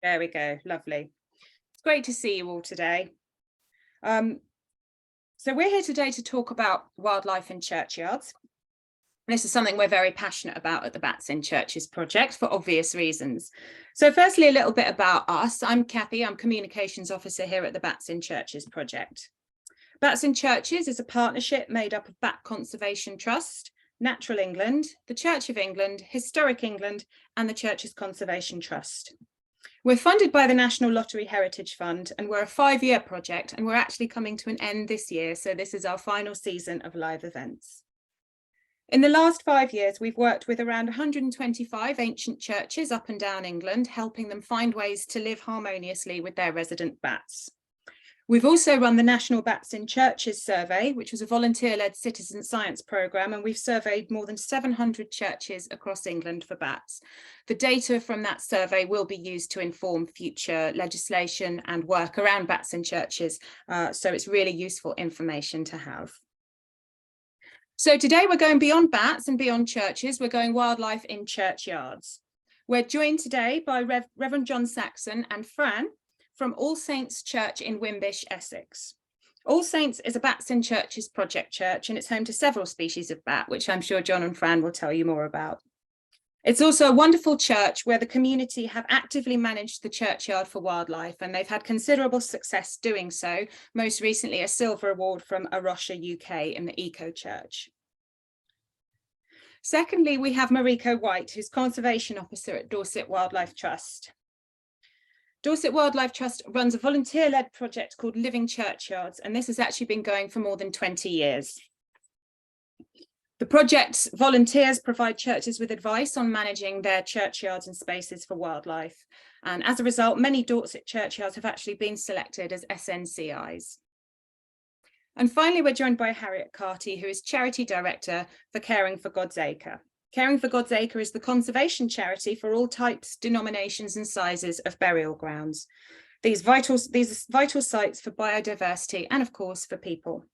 There we go. Lovely. It's great to see you all today. So we're here today to talk about wildlife in churchyards. This is something we're very passionate about at the Bats in Churches project for obvious reasons. So firstly, a little bit about us. I'm Kathy, I'm Communications Officer here at the Bats in Churches project. Bats in Churches is a partnership made up of Bat Conservation Trust, Natural England, the Church of England, Historic England, and the Churches Conservation Trust. We're funded by the National Lottery Heritage Fund, and we're a 5-year project, and we're actually coming to an end this year. So this is our final season of live events. In the last 5 years, we've worked with around 125 ancient churches up and down England, helping them find ways to live harmoniously with their resident bats. We've also run the National Bats in Churches survey, which was a volunteer-led citizen science programme, and we've surveyed more than 700 churches across England for bats. The data from that survey will be used to inform future legislation and work around bats in churches, so it's really useful information to have. So today we're going beyond bats and beyond churches, we're going wildlife in churchyards. We're joined today by Reverend John Saxon and Fran from All Saints Church in Wimbish, Essex. All Saints is a Bats in Churches project church, and it's home to several species of bat, which I'm sure John and Fran will tell you more about. It's also a wonderful church where the community have actively managed the churchyard for wildlife, and they've had considerable success doing so, most recently a silver award from Rocha UK in the Eco Church. Secondly, we have Mariko White, who's Conservation Officer at Dorset Wildlife Trust. Dorset Wildlife Trust runs a volunteer-led project called Living Churchyards, and this has actually been going for more than 20 years. The project's volunteers provide churches with advice on managing their churchyards and spaces for wildlife. And as a result, many Dorset churchyards have actually been selected as SNCIs. And finally, we're joined by Harriet Carty, who is Charity Director for Caring for God's Acre. Caring for God's Acre is the conservation charity for all types, denominations and sizes of burial grounds. These vital sites for biodiversity and of course for people.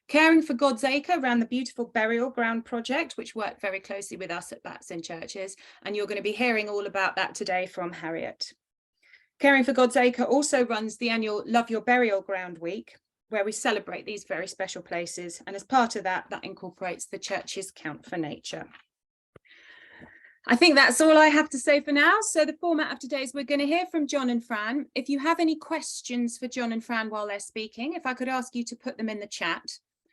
Caring for God's Acre ran the beautiful burial ground project, which worked very closely with us at Bats in Churches, and you're going to be hearing all about that today from Harriet. Caring for God's Acre also runs the annual Love Your Burial Ground Week, where we celebrate these very special places, and as part of that, that incorporates the church's Count for Nature. I think that's all I have to say for now. So the format of today is we're going to hear from John and Fran. If you have any questions for John and Fran while they're speaking, if I could ask you to put them in the chat.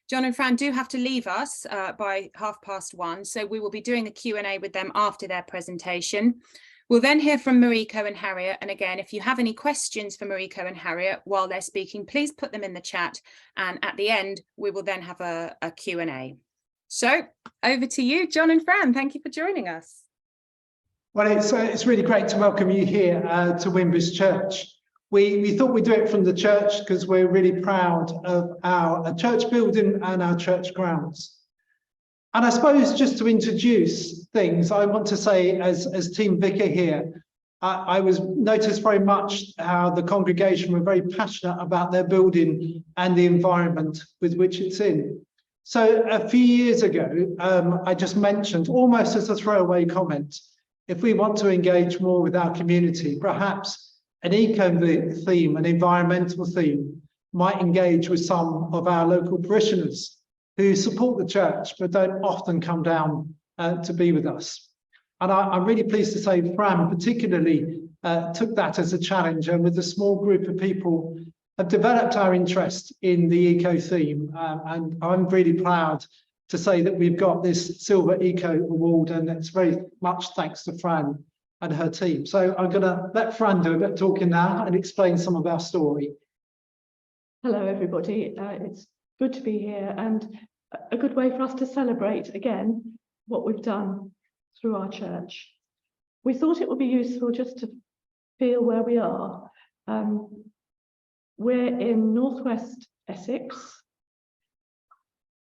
John and Fran do have to leave us by 1:30, so we will be doing the Q&A with them after their presentation. We'll then hear from Mariko and Harriet, and again, if you have any questions for Mariko and Harriet while they're speaking, please put them in the chat, and at the end, we will then have a Q&A. So, over to you, John and Fran. Thank you for joining us. Well, it's really great to welcome you here to Wimbish Church. We thought we'd do it from the church because we're really proud of our church building and our church grounds. And I suppose just to introduce things, I want to say as Team Vicar here, I was noticed very much how the congregation were very passionate about their building and the environment with which it's in. So a few years ago, I just mentioned, almost as a throwaway comment, if we want to engage more with our community, perhaps an eco theme, an environmental theme, might engage with some of our local parishioners who support the church but don't often come down to be with us. And I'm really pleased to say Fran particularly took that as a challenge, and with a small group of people have developed our interest in the eco theme. And I'm really proud to say that we've got this Silver Eco Award, and it's very much thanks to Fran and her team. So I'm going to let Fran do a bit of talking now and explain some of our story. Hello, everybody. It's good to be here, and a good way for us to celebrate again what we've done through our church. We thought it would be useful just to feel where we are. We're in northwest Essex.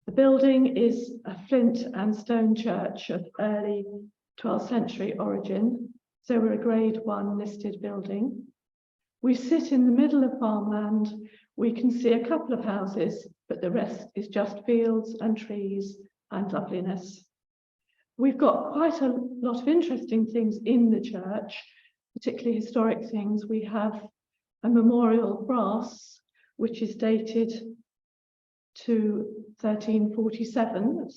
The building is a flint and stone church of early 12th century origin, so we're a Grade 1 listed building. We sit in the middle of farmland. We can see a couple of houses, but the rest is just fields and trees and loveliness. We've got quite a lot of interesting things in the church. particularly historic things, we have a memorial brass, which is dated to 1347,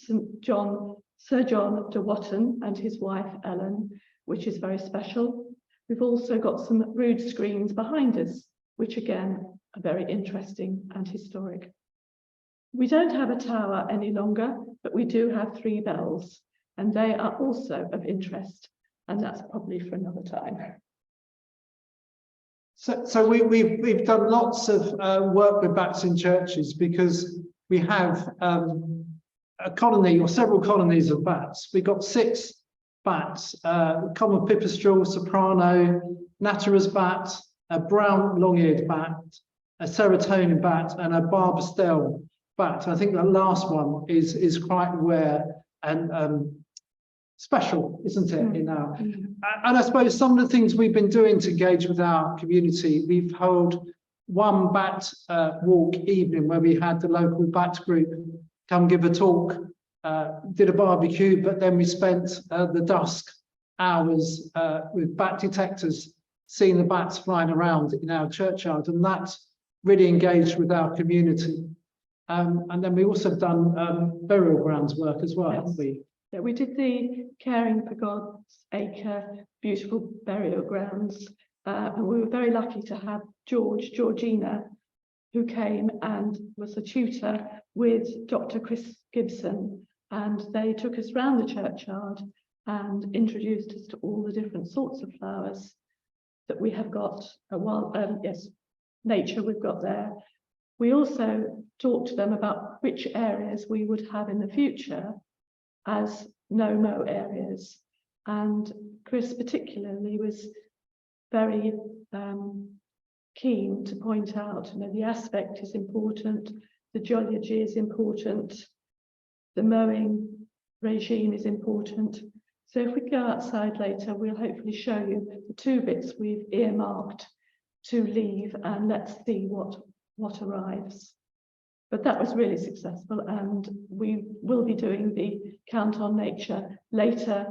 Sir John de Wotton and his wife Ellen, which is very special. We've also got some rood screens behind us, which again are very interesting and historic. We don't have a tower any longer, but we do have 3 bells, and they are also of interest, and that's probably for another time. So we've done lots of work with bats in churches because we have a colony or several colonies of bats. We've got 6 bats, common pipistrelle, soprano, natterer's bat, a brown long-eared bat, a serotonin bat, and a barbastelle bat. I think the last one is quite rare and special, isn't it? In our, and I suppose some of the things we've been doing to engage with our community, we've held one bat walk evening where we had the local bat group come give a talk, did a barbecue, but then we spent the dusk hours with bat detectors, seeing the bats flying around in our churchyard, and that really engaged with our community. And then we also done burial grounds work as well, haven't we? Yeah, we did the Caring for God's Acre beautiful burial grounds, and we were very lucky to have Georgina, who came and was a tutor with Dr. Chris Gibson, and they took us round the churchyard and introduced us to all the different sorts of flowers that we have got. Nature we've got there. We also talked to them about which areas we would have in the future as no-mow areas, and Chris particularly was very keen to point out, the aspect is important, the geology is important, the mowing regime is important. So if we go outside later, we'll hopefully show you the 2 bits we've earmarked to leave, and let's see what arrives. But that was really successful, and we will be doing the Count on Nature later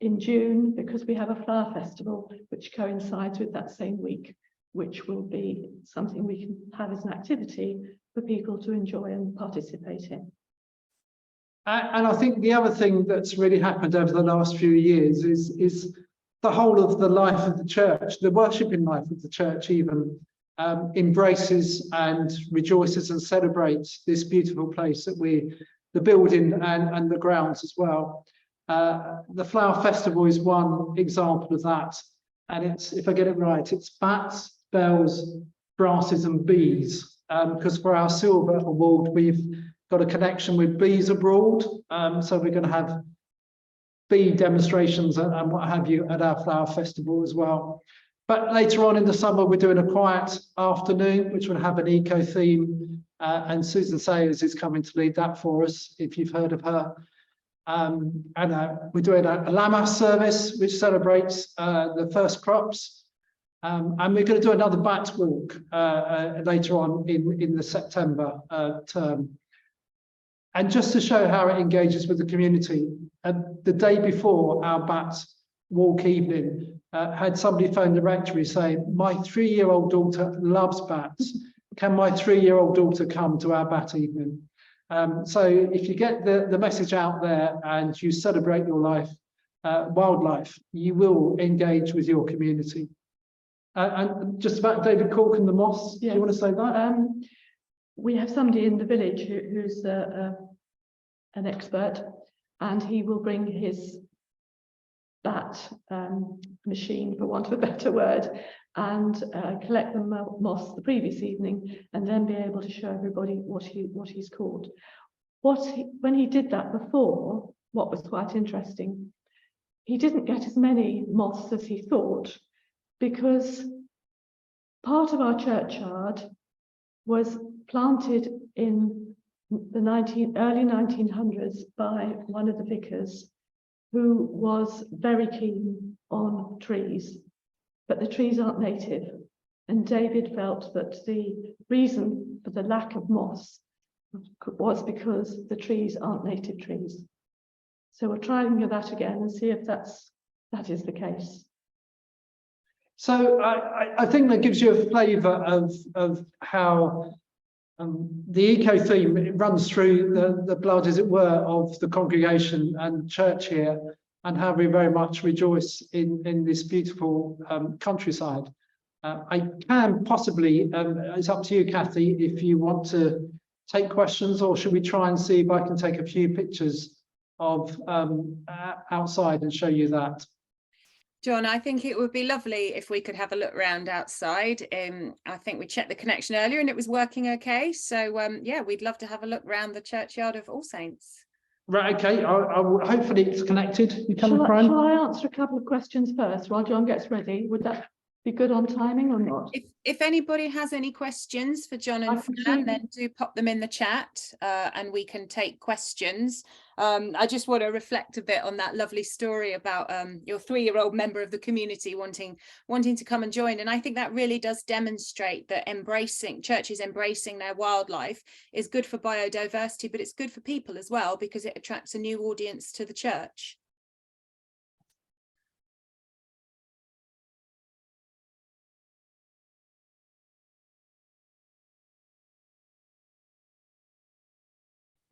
in June, because we have a flower festival which coincides with that same week, which will be something we can have as an activity for people to enjoy and participate in. And I think the other thing that's really happened over the last few years is the whole of the life of the church, the worshipping life of the church even, embraces and rejoices and celebrates this beautiful place that the building and the grounds as well. The Flower Festival is one example of that, and it's, if I get it right, it's bats, bells, brasses and bees, because for our silver award we've got a connection with Bees Abroad, so we're going to have bee demonstrations and what have you at our Flower Festival as well. But later on in the summer, we're doing a quiet afternoon, which will have an eco theme, and Susan Sayers is coming to lead that for us, if you've heard of her. And we're doing a Lammas service, which celebrates the first crops. And we're going to do another bat walk later on in the September term. And just to show how it engages with the community, the day before our bat walk evening, had somebody phone the rectory saying, my 3-year-old daughter loves bats. Can my 3-year-old daughter come to our bat evening? So if you get the message out there and you celebrate your life, wildlife, you will engage with your community. And just about David Cork and the moss, yes. Do you want to say that? We have somebody in the village who's an expert, and he will bring his bat machine, for want of a better word, and collect the moss the previous evening, and then be able to show everybody what he's caught. When he did that before, what was quite interesting, he didn't get as many moths as he thought, because part of our churchyard was planted in the early 1900s by one of the vicars, who was very keen on trees, but the trees aren't native. And David felt that the reason for the lack of moss was because the trees aren't native trees. So we're trying that again and see if that is the case. So I think that gives you a flavour of how the eco theme, it runs through the blood, as it were, of the congregation and church here, and how we very much rejoice in this beautiful countryside. I can possibly, it's up to you, Kathy, if you want to take questions, or should we try and see if I can take a few pictures of outside and show you that? John, I think it would be lovely if we could have a look round outside. I think we checked the connection earlier and it was working okay. So yeah, we'd love to have a look round the churchyard of All Saints. Right, okay, hopefully it's connected. You Shall coming, Fran? I answer a couple of questions first while John gets ready? Would that be good on timing or not? If anybody has any questions for John and Fran, then do pop them in the chat and we can take questions. I just want to reflect a bit on that lovely story about your 3-year-old member of the community wanting to come and join. And I think that really does demonstrate that churches embracing their wildlife is good for biodiversity, but it's good for people as well, because it attracts a new audience to the church.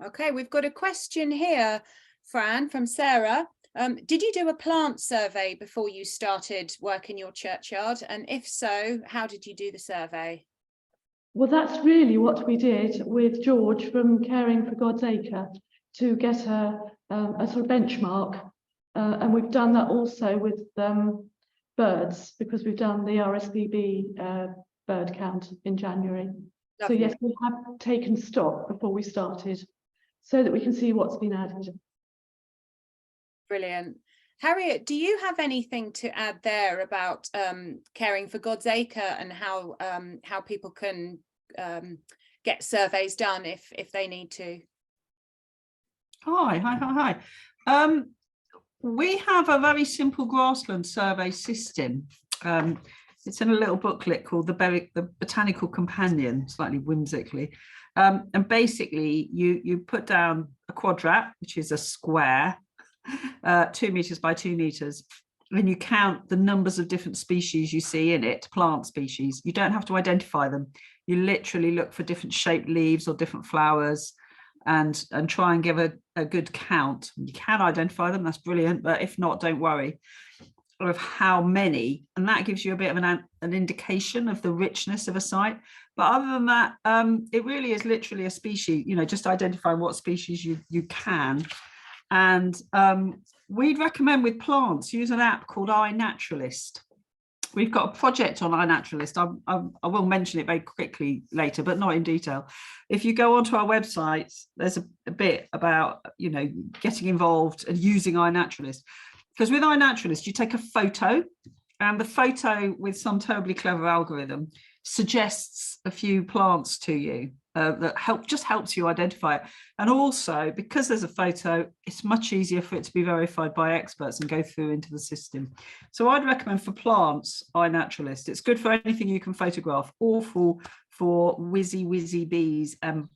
Okay, we've got a question here, Fran, from Sarah. Did you do a plant survey before you started work in your churchyard? And if so, how did you do the survey? Well, that's really what we did with George from Caring for God's Acre, to get a sort of benchmark. And we've done that also with birds, because we've done the RSPB bird count in January. Lovely. So yes, we have taken stock before we started, so that we can see what's been added. Brilliant. Harriet, do you have anything to add there about Caring for God's Acre and how people can get surveys done if they need to? Hi. We have a very simple grassland survey system. It's in a little booklet called the Botanical Companion, slightly whimsically. And basically you put down a quadrat, which is a square, 2 meters by 2 meters, and you count the numbers of different species you see in it, plant species. You don't have to identify them. You literally look for different shaped leaves or different flowers and try and give a good count. You can identify them, that's brilliant, but if not, don't worry, of how many, and that gives you a bit of an indication of the richness of a site. But other than that, it really is literally a species, just identifying what species you can. And we'd recommend with plants, use an app called iNaturalist. We've got a project on iNaturalist. I will mention it very quickly later, but not in detail. If you go onto our website, there's a bit about, getting involved and using iNaturalist. Because with iNaturalist, you take a photo, and the photo, with some terribly clever algorithm, suggests a few plants to you that helps you identify it. And also, because there's a photo, it's much easier for it to be verified by experts and go through into the system. So I'd recommend for plants, iNaturalist. It's good for anything you can photograph, awful for whizzy bees and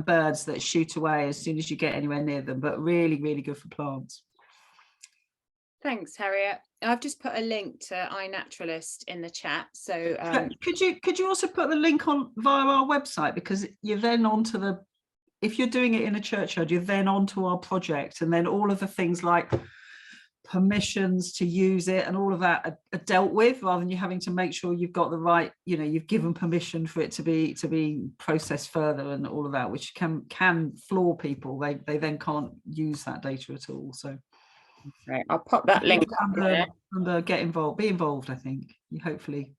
birds that shoot away as soon as you get anywhere near them, but really, really good for plants. Thanks, Harriet. I've just put a link to iNaturalist in the chat. So could you also put the link on via our website, because you're then onto if you're doing it in a churchyard, you're then onto our project, and then all of the things like permissions to use it and all of that are dealt with, rather than you having to make sure you've got the right, you've given permission for it to be processed further and all of that, which can floor people. They then can't use that data at all. So. Right, I'll pop that link under get involved, be involved. I think hopefully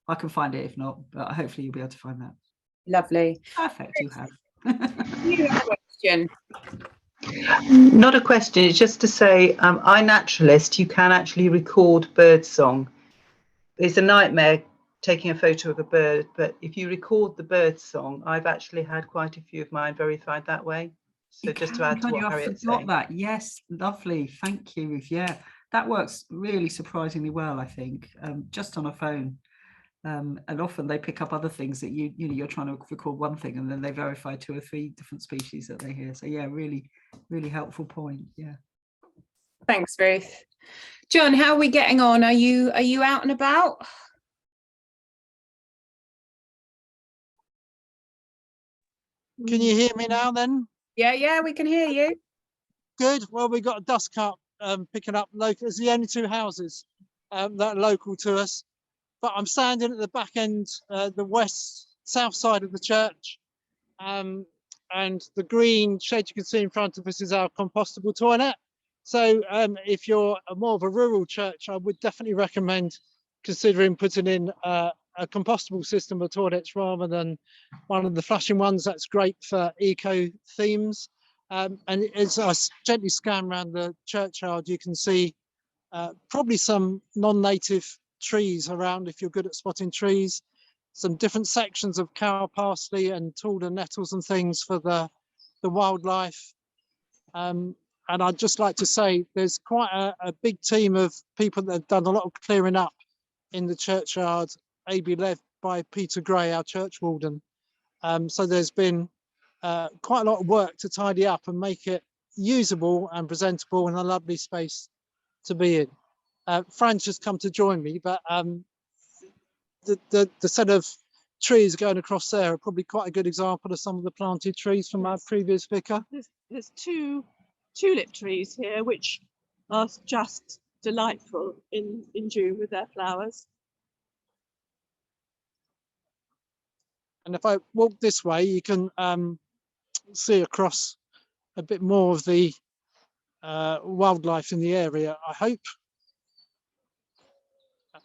I can find it, if not, but hopefully you'll be able to find that. Lovely. Perfect. You have. You have a question? Not a question, it's just to say iNaturalist, you can actually record bird song. It's a nightmare taking a photo of a bird, but if you record the bird song, I've actually had quite a few of mine verified that way. So just to add to what Harriet's saying. That. Yes, lovely. Thank you, Ruth. Yeah, that works really surprisingly well, I think, just on a phone. And often they pick up other things that you're trying to record one thing, and then they verify 2 or 3 different species that they hear. So yeah, really, really helpful point. Yeah. Thanks, Ruth. John, how are we getting on? Are you out and about? Can you hear me now then? Yeah, we can hear you. Good. Well, we got a dust cart picking up local. It's the only two houses that are local to us. But I'm standing at the back end, the south side of the church. And the green shed you can see in front of us is our compostable toilet. So if you're more of a rural church, I would definitely recommend considering putting in a compostable system of toilets rather than one of the flashing ones. That's great for eco themes. And as I gently scan around the churchyard, you can see probably some non-native trees around if you're good at spotting trees, some different sections of cow parsley and alder nettles and things for the wildlife. And I'd just like to say there's quite a big team of people that have done a lot of clearing up in the churchyard, ably led by Peter Gray, our church warden. So there's been quite a lot of work to tidy up and make it usable and presentable and a lovely space to be in. Fran's just come to join me, but the set of trees going across there are probably quite a good example of some of the planted trees from our previous vicar. There's two tulip trees here, which are just delightful in June with their flowers. And if I walk this way, you can see across a bit more of the wildlife in the area, I hope,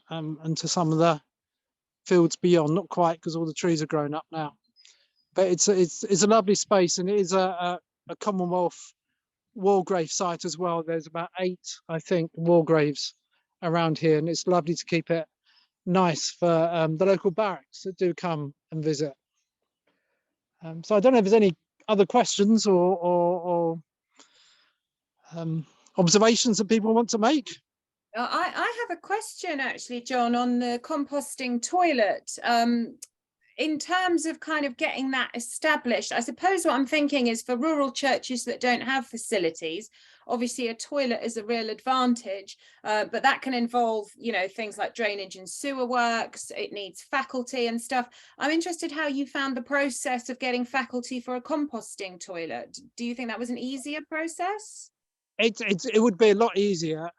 and to some of the fields beyond. Not quite, because all the trees are grown up now. But it's a lovely space, and it is a Commonwealth war grave site as well. There's about 8, I think, war graves around here, and it's lovely to keep it nice for the local barracks that do come and visit. So I don't know if there's any other questions or observations that people want to make. I have a question actually, John, on the composting toilet. In terms of kind of getting that established, I suppose what I'm thinking is for rural churches that don't have facilities, obviously a toilet is a real advantage, but that can involve, you know, things like drainage and sewer works. It needs faculty and stuff. I'm interested how you found the process of getting faculty for a composting toilet. Do you think that was an easier process? It would be a lot easier.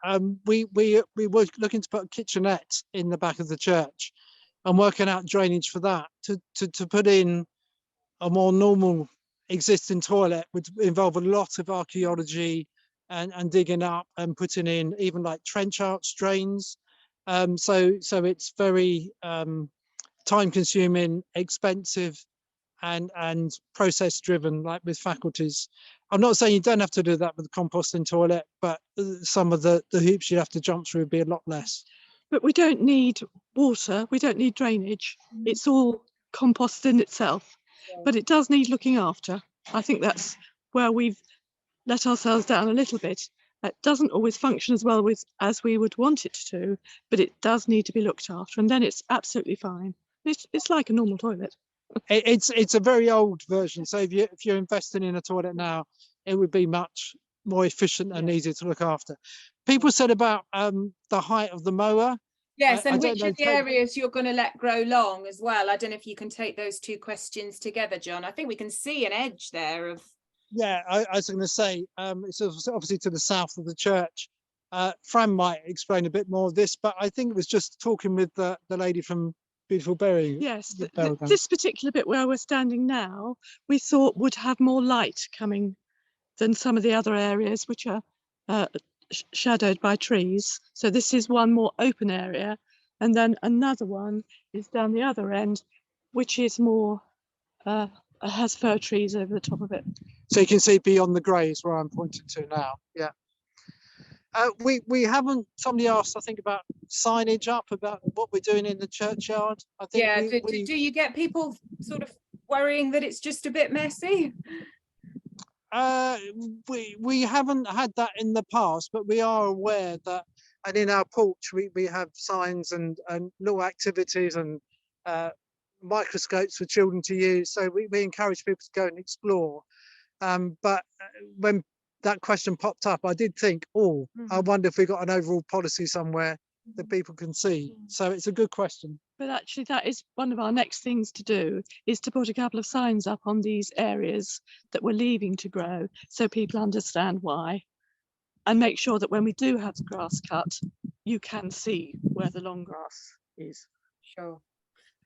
We were looking to put a kitchenette in the back of the church and working out drainage for that. To put in a more normal existing toilet would involve a lot of archaeology and digging up and putting in even like trench arch drains. So it's very time consuming, expensive, and process driven, like with faculties. I'm not saying you don't have to do that with the composting toilet, but some of the hoops you have to jump through would be a lot less. But we don't need water, we don't need drainage. It's all compost in itself, but it does need looking after. I think that's where we've let ourselves down a little bit. It doesn't always function as well as we would want it to, but it does need to be looked after, and then it's absolutely fine. It's like a normal toilet. It's a very old version, so if you're investing in a toilet now, it would be much more efficient and easier to look after. People said about the height of the mower. Yes, and which of the areas you're going to let grow long as well. I don't know if you can take those two questions together, John. I think we can see an edge there of. Yeah, I was going to say, it's obviously to the south of the church. Fran might explain a bit more of this, but I think it was just talking with the lady from Beautiful Berry. Yes, this particular bit where we're standing now, we thought would have more light coming than some of the other areas which are shadowed by trees. So this is one more open area, and then another one is down the other end, which is more has fir trees over the top of it. So you can see beyond the greys where I'm pointing to now. Yeah. We haven't. Somebody asked, I think, about signage up about what we're doing in the churchyard. I think. Yeah. Do you get people sort of worrying that it's just a bit messy? We haven't had that in the past, but we are aware that, and in our porch we have signs and little activities and microscopes for children to use. So we encourage people to go and explore. But when that question popped up, I did think, I wonder if we got an overall policy somewhere that people can see. So it's a good question. But actually, that is one of our next things to do, is to put a couple of signs up on these areas that we're leaving to grow, so people understand why, and make sure that when we do have the grass cut, you can see where the long grass is. Sure.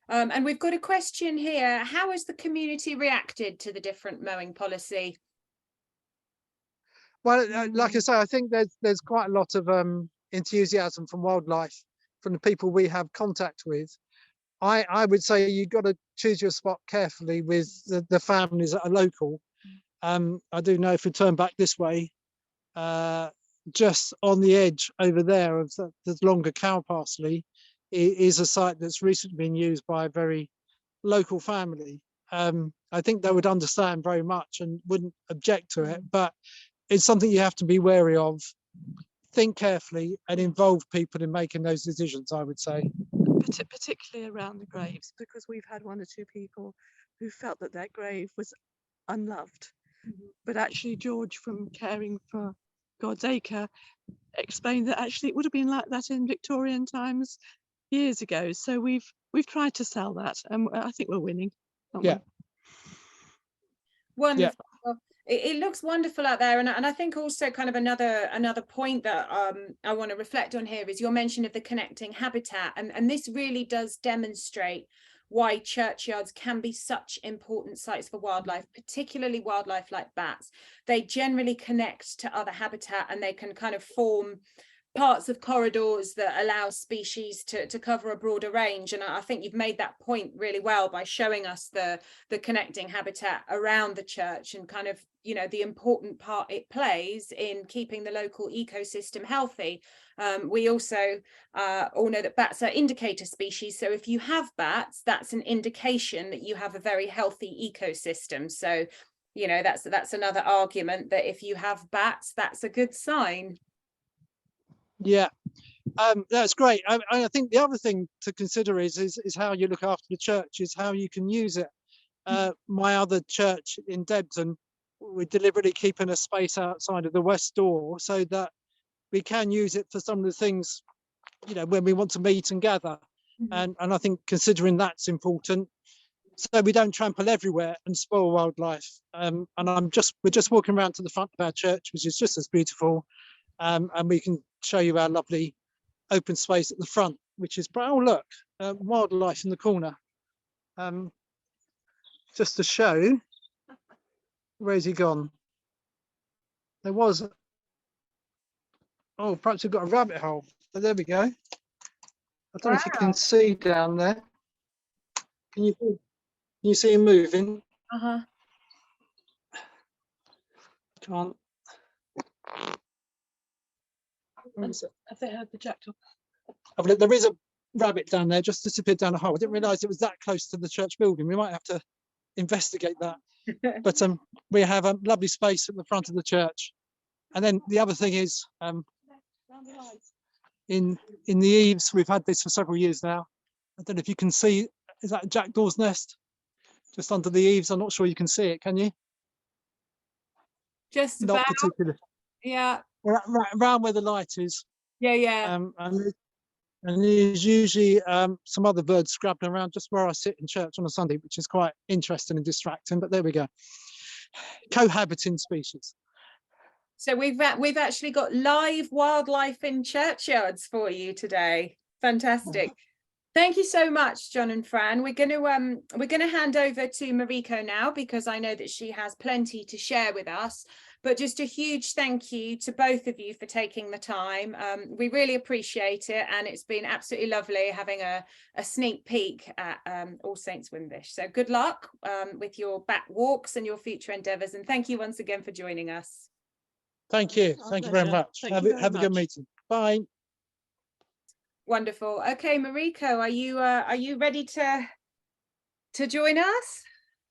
And we've got a question here. How has the community reacted to the different mowing policy? Well, like I say, I think there's quite a lot of enthusiasm from wildlife, from the people we have contact with. I would say you've got to choose your spot carefully with the families that are local. I do know if we turn back this way, just on the edge over there of the longer cow parsley is a site that's recently been used by a very local family. I think they would understand very much and wouldn't object to it, but it's something you have to be wary of. Think carefully and involve people in making those decisions, I would say. Particularly around the graves, because we've had one or two people who felt that their grave was unloved. But actually George from Caring for God's Acre explained that actually it would have been like that in Victorian times years ago. So we've tried to sell that, and I think we're winning. Yeah. Wonderful. Well, it looks wonderful out there, and I think also kind of another point that I want to reflect on here is your mention of the connecting habitat, and this really does demonstrate why churchyards can be such important sites for wildlife, particularly wildlife like bats. They generally connect to other habitat, and they can kind of form parts of corridors that allow species to cover a broader range. And I think you've made that point really well by showing us the connecting habitat around the church, and kind of, you know, the important part it plays in keeping the local ecosystem healthy. We also all know that bats are indicator species, so if you have bats, that's an indication that you have a very healthy ecosystem. So, you know, that's another argument that if you have bats, that's a good sign. Yeah, that's great. I think the other thing to consider is how you look after the church, is how you can use it. My other church in Debden, we're deliberately keeping a space outside of the west door so that we can use it for some of the things, you know, when we want to meet and gather. And I think considering that's important, so we don't trample everywhere and spoil wildlife. And we're just walking around to the front of our church, which is just as beautiful. And we can show you our lovely open space at the front, which is, oh look, wildlife in the corner. Just to show, where's he gone? There was, oh, perhaps we've got a rabbit hole, but there we go. I don't know if you can see down there. Can you see him moving? Can't. Have they heard the jackdaw? Oh, look, there is a rabbit down there, just disappeared down a hole. I didn't realise it was that close to the church building. We might have to investigate that. But we have a lovely space at the front of the church. And then the other thing is, in the eaves, we've had this for several years now. I don't know if you can see, is that a jackdaw's nest? Just under the eaves. I'm not sure you can see it, can you? Just Not about. particularly. Yeah. Around where the light is. Yeah. And there's usually some other birds scrabbling around just where I sit in church on a Sunday, which is quite interesting and distracting, but there we go. Cohabiting species. So we've actually got live wildlife in churchyards for you today. Fantastic. Thank you so much, John and Fran. We're going to hand over to Mariko now, because I know that she has plenty to share with us. But just a huge thank you to both of you for taking the time. We really appreciate it, and it's been absolutely lovely having a sneak peek at All Saints Wimbish. So good luck with your back walks and your future endeavours, and thank you once again for joining us. Thank you. Thank you very much. Have a good meeting. Bye. Wonderful. Okay, Mariko, are you ready to join us?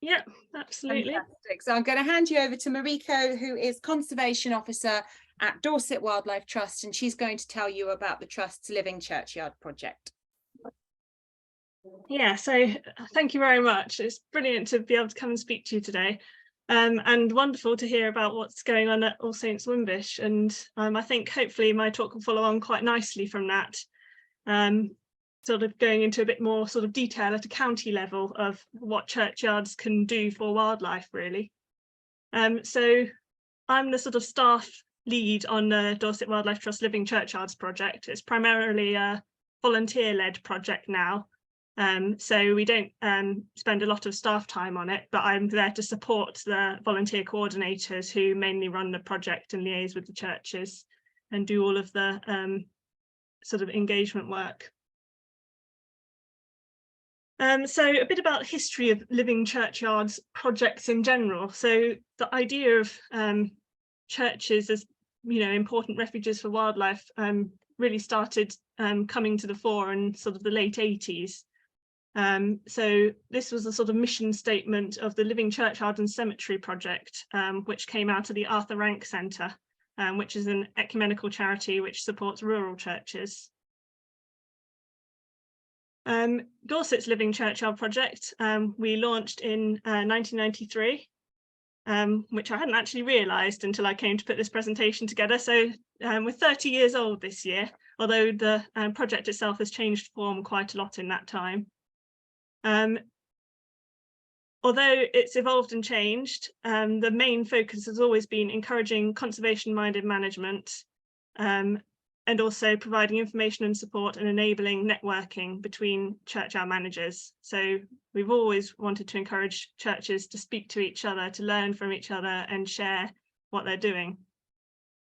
Yeah, absolutely. Fantastic. So I'm going to hand you over to Mariko, who is Conservation Officer at Dorset Wildlife Trust, and she's going to tell you about the Trust's Living Churchyard project. Yeah, so thank you very much. It's brilliant to be able to come and speak to you today, and wonderful to hear about what's going on at All Saints Wimbish. And I think hopefully my talk will follow on quite nicely from that. sort of going into a bit more sort of detail at a county level of what churchyards can do for wildlife, really. So I'm the sort of staff lead on the Dorset Wildlife Trust Living Churchyards project. It's primarily a volunteer-led project now. So we don't spend a lot of staff time on it, but I'm there to support the volunteer coordinators who mainly run the project and liaise with the churches and do all of the sort of engagement work. So a bit about history of living churchyards projects in general. So the idea of churches as, you know, important refuges for wildlife really started coming to the fore in sort of the late 80s. So this was a sort of mission statement of the Living Churchyard and Cemetery project, which came out of the Arthur Rank Centre, which is an ecumenical charity which supports rural churches. Dorset's Living Churchyard project we launched in 1993, which I hadn't actually realised until I came to put this presentation together. So we're 30 years old this year, although the project itself has changed form quite a lot in that time. Although it's evolved and changed, the main focus has always been encouraging conservation-minded management and also providing information and support and enabling networking between churchyard managers. So we've always wanted to encourage churches to speak to each other, to learn from each other and share what they're doing.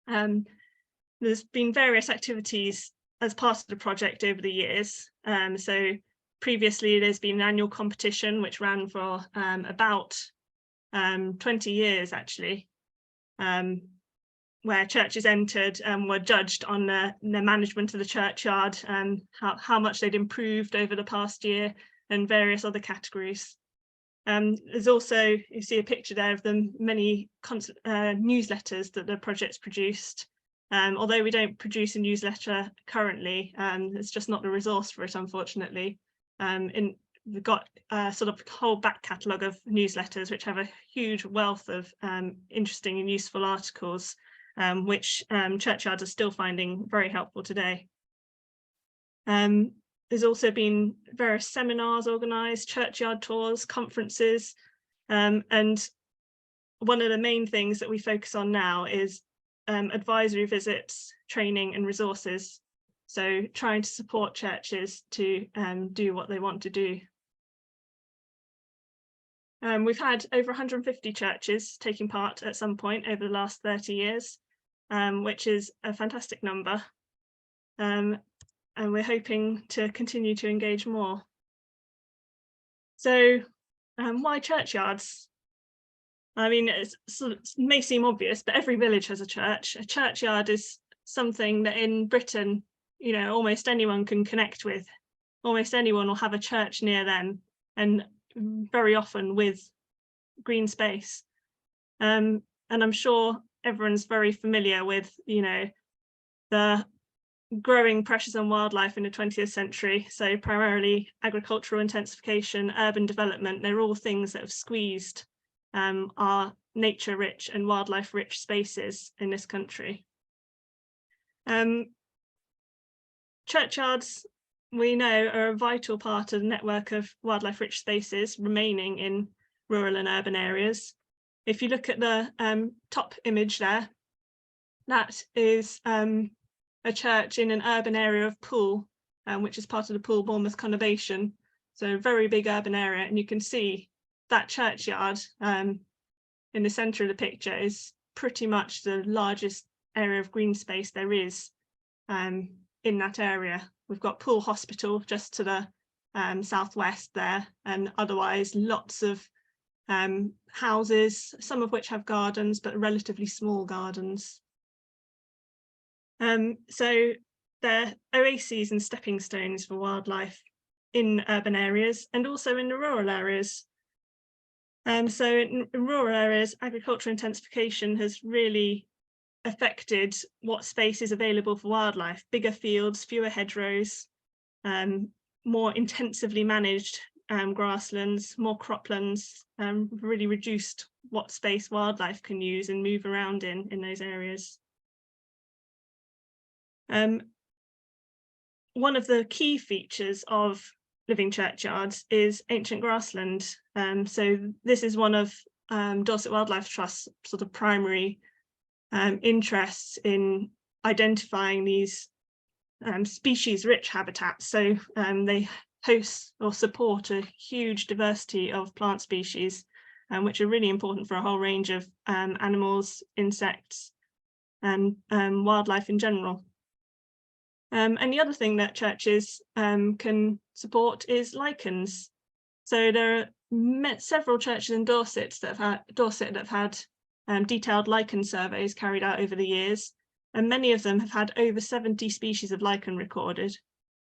There's been various activities as part of the project over the years. So previously there's been an annual competition which ran for about 20 years actually, where churches entered and were judged on their management of the churchyard and how much they'd improved over the past year and various other categories. There's also, you see a picture there of the many newsletters that the project's produced. Although we don't produce a newsletter currently, it's just not the resource for it, unfortunately. We've got a sort of whole back catalogue of newsletters which have a huge wealth of interesting and useful articles, which churchyards are still finding very helpful today. There's also been various seminars organised, churchyard tours, conferences, and one of the main things that we focus on now is advisory visits, training and resources. So trying to support churches to do what they want to do. We've had over 150 churches taking part at some point over the last 30 years, which is a fantastic number. And we're hoping to continue to engage more. So why churchyards? I mean, it may seem obvious, but every village has a church. A churchyard is something that in Britain, you know, almost anyone can connect with. Almost anyone will have a church near them, and very often with green space. And I'm sure everyone's very familiar with, you know, the growing pressures on wildlife in the 20th century. So primarily agricultural intensification, urban development, they're all things that have squeezed our nature-rich and wildlife-rich spaces in this country. Churchyards, we know, are a vital part of the network of wildlife-rich spaces remaining in rural and urban areas. If you look at the top image there, that is a church in an urban area of Poole, which is part of the Poole Bournemouth conurbation. So a very big urban area, and you can see that churchyard in the centre of the picture is pretty much the largest area of green space there is in that area. We've got Poole Hospital just to the southwest there, and otherwise lots of houses, some of which have gardens, but relatively small gardens. So they're oases and stepping stones for wildlife in urban areas and also in the rural areas. So in rural areas, agricultural intensification has really affected what space is available for wildlife. Bigger fields, fewer hedgerows, more intensively managed grasslands, more croplands, really reduced what space wildlife can use and move around in those areas. one of the key features of living churchyards is ancient grassland. So this is one of Dorset Wildlife Trust's sort of primary interests in identifying these species-rich habitats. So they host or support a huge diversity of plant species, which are really important for a whole range of animals, insects, and wildlife in general. And the other thing that churches can support is lichens. So there are several churches in Dorset that have had detailed lichen surveys carried out over the years, and many of them have had over 70 species of lichen recorded,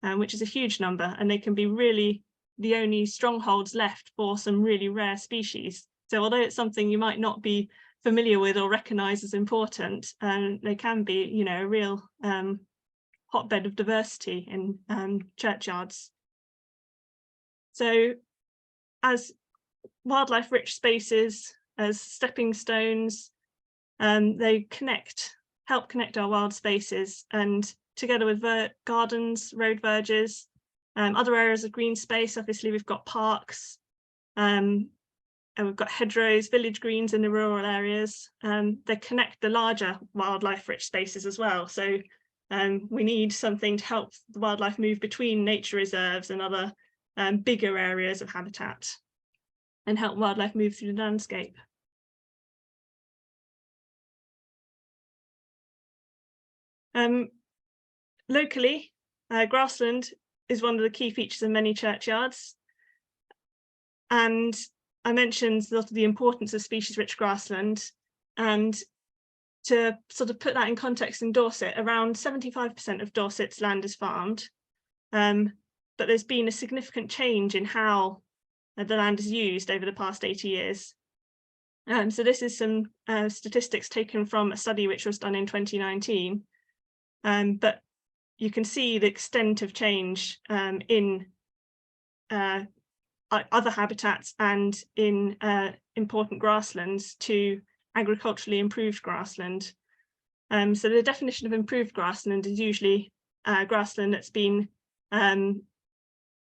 which is a huge number, and they can be really the only strongholds left for some really rare species. So although it's something you might not be familiar with or recognise as important, they can be, you know, a real hotbed of diversity in churchyards. So as wildlife rich spaces, as stepping stones, they help connect our wild spaces, and together with gardens, road verges, other areas of green space, obviously we've got parks, and we've got hedgerows, village greens in the rural areas, they connect the larger wildlife rich spaces as well. So we need something to help the wildlife move between nature reserves and other bigger areas of habitat, and help wildlife move through the landscape. Locally, grassland is one of the key features of many churchyards. And I mentioned the importance of species-rich grassland, and to sort of put that in context, in Dorset, around 75% of Dorset's land is farmed, but there's been a significant change in how the land is used over the past 80 years. So this is some statistics taken from a study which was done in 2019, but you can see the extent of change in other habitats and in important grasslands to agriculturally improved grassland. So the definition of improved grassland is usually grassland that's been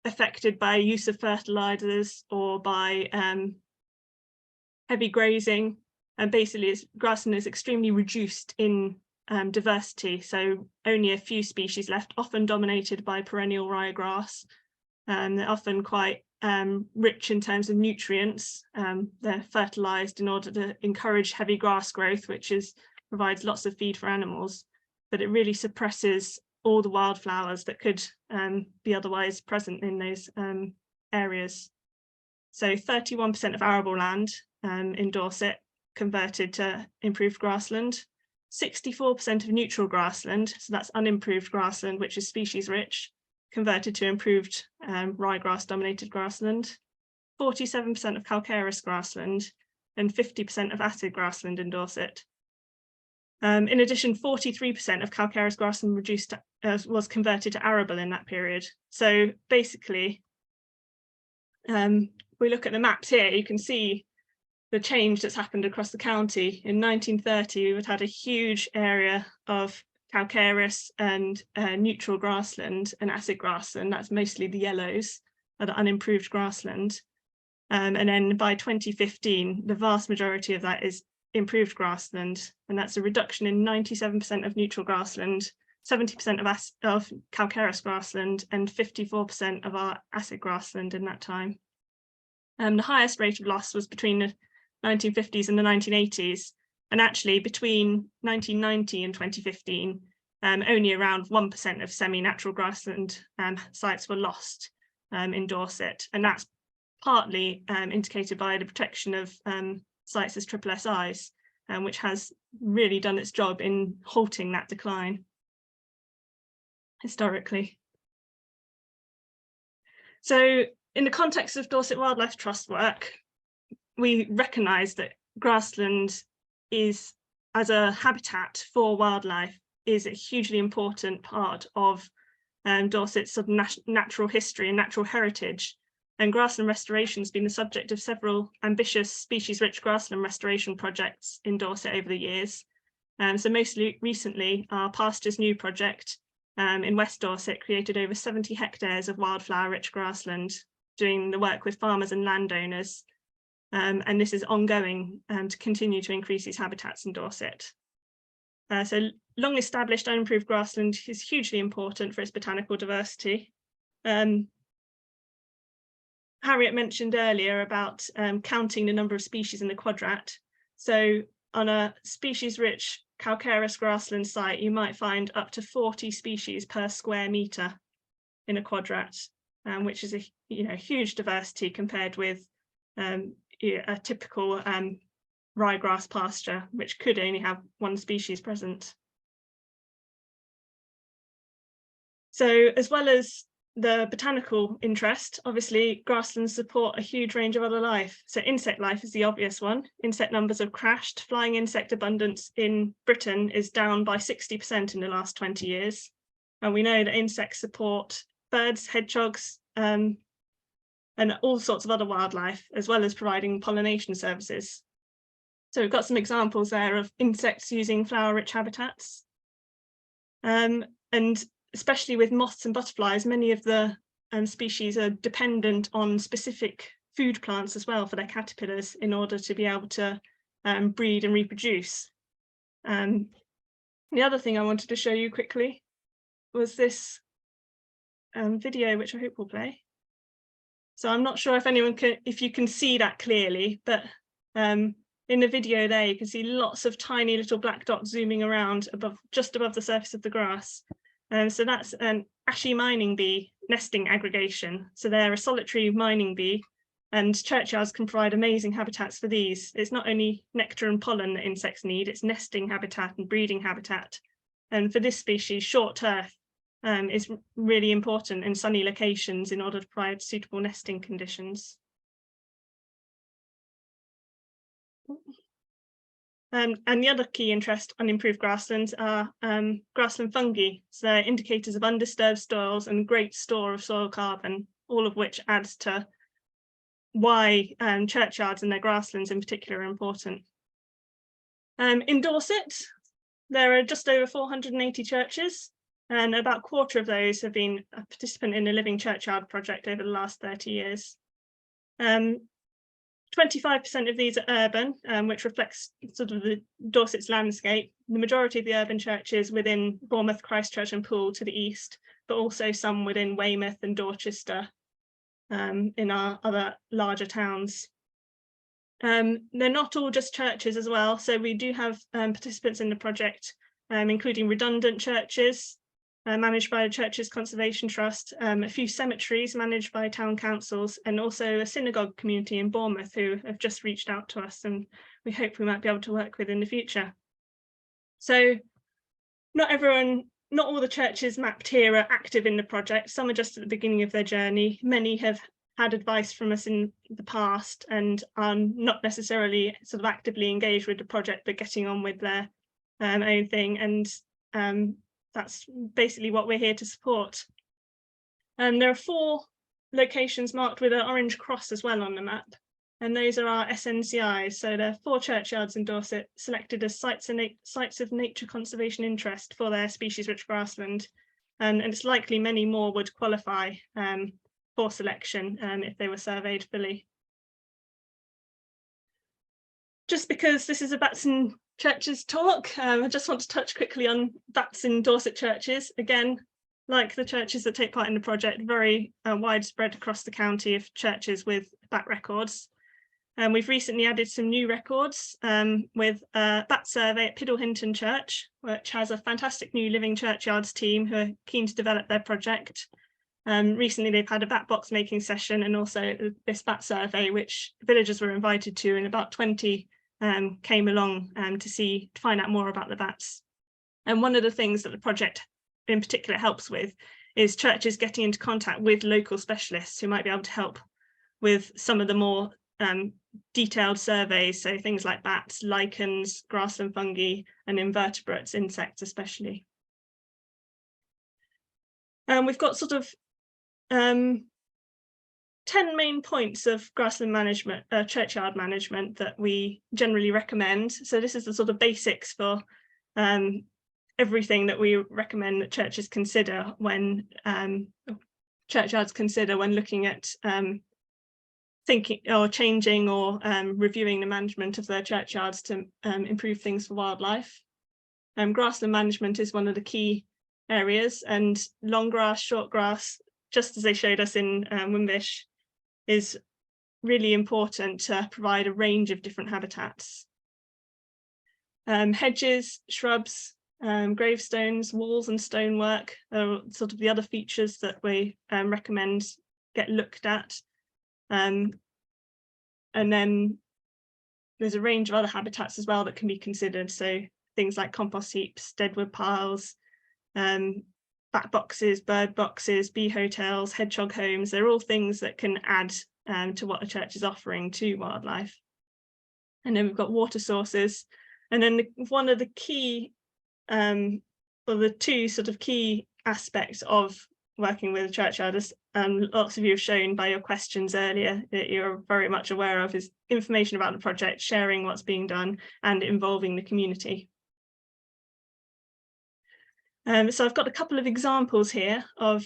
affected by use of fertilizers or by heavy grazing, and basically grassland is extremely reduced in diversity, so only a few species left, often dominated by perennial ryegrass. They're often quite rich in terms of nutrients. They're fertilized in order to encourage heavy grass growth, which provides lots of feed for animals, but it really suppresses all the wildflowers that could be otherwise present in those areas. So 31% of arable land in Dorset converted to improved grassland, 64% of neutral grassland, so that's unimproved grassland, which is species rich, converted to improved ryegrass dominated grassland, 47% of calcareous grassland, and 50% of acid grassland in Dorset. In addition, 43% of calcareous grassland was converted to arable in that period. So basically, we look at the maps here, you can see the change that's happened across the county. In 1930, we had a huge area of calcareous and neutral grassland and acid grassland. That's mostly the yellows, the unimproved grassland. And then by 2015, the vast majority of that is improved grassland, and that's a reduction in 97% of neutral grassland, 70% of calcareous grassland, and 54% of our acid grassland in that time. The highest rate of loss was between the 1950s and the 1980s, and actually between 1990 and 2015, only around 1% of semi-natural grassland sites were lost in Dorset, and that's partly indicated by the protection of sites as SSSIs, which has really done its job in halting that decline historically. So in the context of Dorset Wildlife Trust work, we recognise that grassland is, as a habitat for wildlife, is a hugely important part of Dorset's sort of natural history and natural heritage. And grassland restoration has been the subject of several ambitious species-rich grassland restoration projects in Dorset over the years. So most recently, our Pastures New project in West Dorset created over 70 hectares of wildflower-rich grassland, doing the work with farmers and landowners. And this is ongoing to continue to increase these habitats in Dorset. So long established unimproved grassland is hugely important for its botanical diversity. Harriet mentioned earlier about counting the number of species in the quadrat. So on a species-rich calcareous grassland site, you might find up to 40 species per square metre in a quadrat, which is a huge diversity compared with a typical ryegrass pasture, which could only have one species present. So as well as the botanical interest, obviously grasslands support a huge range of other life. So insect life is the obvious one. Insect numbers have crashed. Flying insect abundance in Britain is down by 60% in the last 20 years. And we know that insects support birds, hedgehogs, and all sorts of other wildlife, as well as providing pollination services. So we've got some examples there of insects using flower-rich habitats. And especially with moths and butterflies, many of the species are dependent on specific food plants as well for their caterpillars in order to be able to breed and reproduce. The other thing I wanted to show you quickly was this video, which I hope will play. So I'm not sure if you can see that clearly, but in the video there, you can see lots of tiny little black dots zooming around just above the surface of the grass. So that's an ashy mining bee nesting aggregation. So they're a solitary mining bee, and churchyards can provide amazing habitats for these. It's not only nectar and pollen that insects need, it's nesting habitat and breeding habitat. And for this species, short turf is really important in sunny locations in order to provide suitable nesting conditions. And the other key interest on improved grasslands are grassland fungi. So they're indicators of undisturbed soils and great store of soil carbon, all of which adds to why churchyards and their grasslands in particular are important. In Dorset, there are just over 480 churches, and about a quarter of those have been a participant in the Living Churchyard project over the last 30 years. 25% of these are urban, which reflects sort of the Dorset's landscape. The majority of the urban churches within Bournemouth, Christchurch and Poole to the east, but also some within Weymouth and Dorchester in our other larger towns. They're not all just churches as well. So we do have participants in the project, including redundant churches, managed by the Churches Conservation Trust, a few cemeteries managed by town councils, and also a synagogue community in Bournemouth who have just reached out to us, and we hope we might be able to work with in the future. So not all the churches mapped here are active in the project. Some are just at the beginning of their journey. Many have had advice from us in the past and are not necessarily sort of actively engaged with the project, but getting on with their own thing. And that's basically what we're here to support. There are 4 locations marked with an orange cross as well on the map, and those are our SNCIs. So there are 4 churchyards in Dorset selected as sites of nature conservation interest for their species-rich grassland, and it's likely many more would qualify for selection if they were surveyed fully. Just because this is a Bats in Churches talk, I just want to touch quickly on bats in Dorset churches. Again, like the churches that take part in the project, very widespread across the county of churches with bat records. We've recently added some new records with a bat survey at Piddlehinton Church, which has a fantastic new Living Churchyards team who are keen to develop their project. Recently, they've had a bat box making session and also this bat survey, which villagers were invited to, and about 20 came along to find out more about the bats. And one of the things that the project in particular helps with is churches getting into contact with local specialists who might be able to help with some of the more detailed surveys, so things like bats, lichens, grassland fungi and invertebrates, insects especially. We've got sort of 10 main points of grassland management, churchyard management that we generally recommend. So this is the sort of basics for everything that we recommend that churches consider when churchyards consider when looking at thinking or changing or reviewing the management of their churchyards to improve things for wildlife. Grassland management is one of the key areas, and long grass, short grass, just as they showed us in Wimbish, is really important to provide a range of different habitats. Hedges, shrubs, gravestones, walls and stonework are sort of the other features that we recommend get looked at. And then there's a range of other habitats as well that can be considered. So things like compost heaps, deadwood piles, bat boxes, bird boxes, bee hotels, hedgehog homes. They're all things that can add to what a church is offering to wildlife. And then we've got water sources. And then one of the key, or the two sort of key aspects of working with a churchyard, as lots of you have shown by your questions earlier that you're very much aware of, is information about the project, sharing what's being done, and involving the community. So I've got a couple of examples here of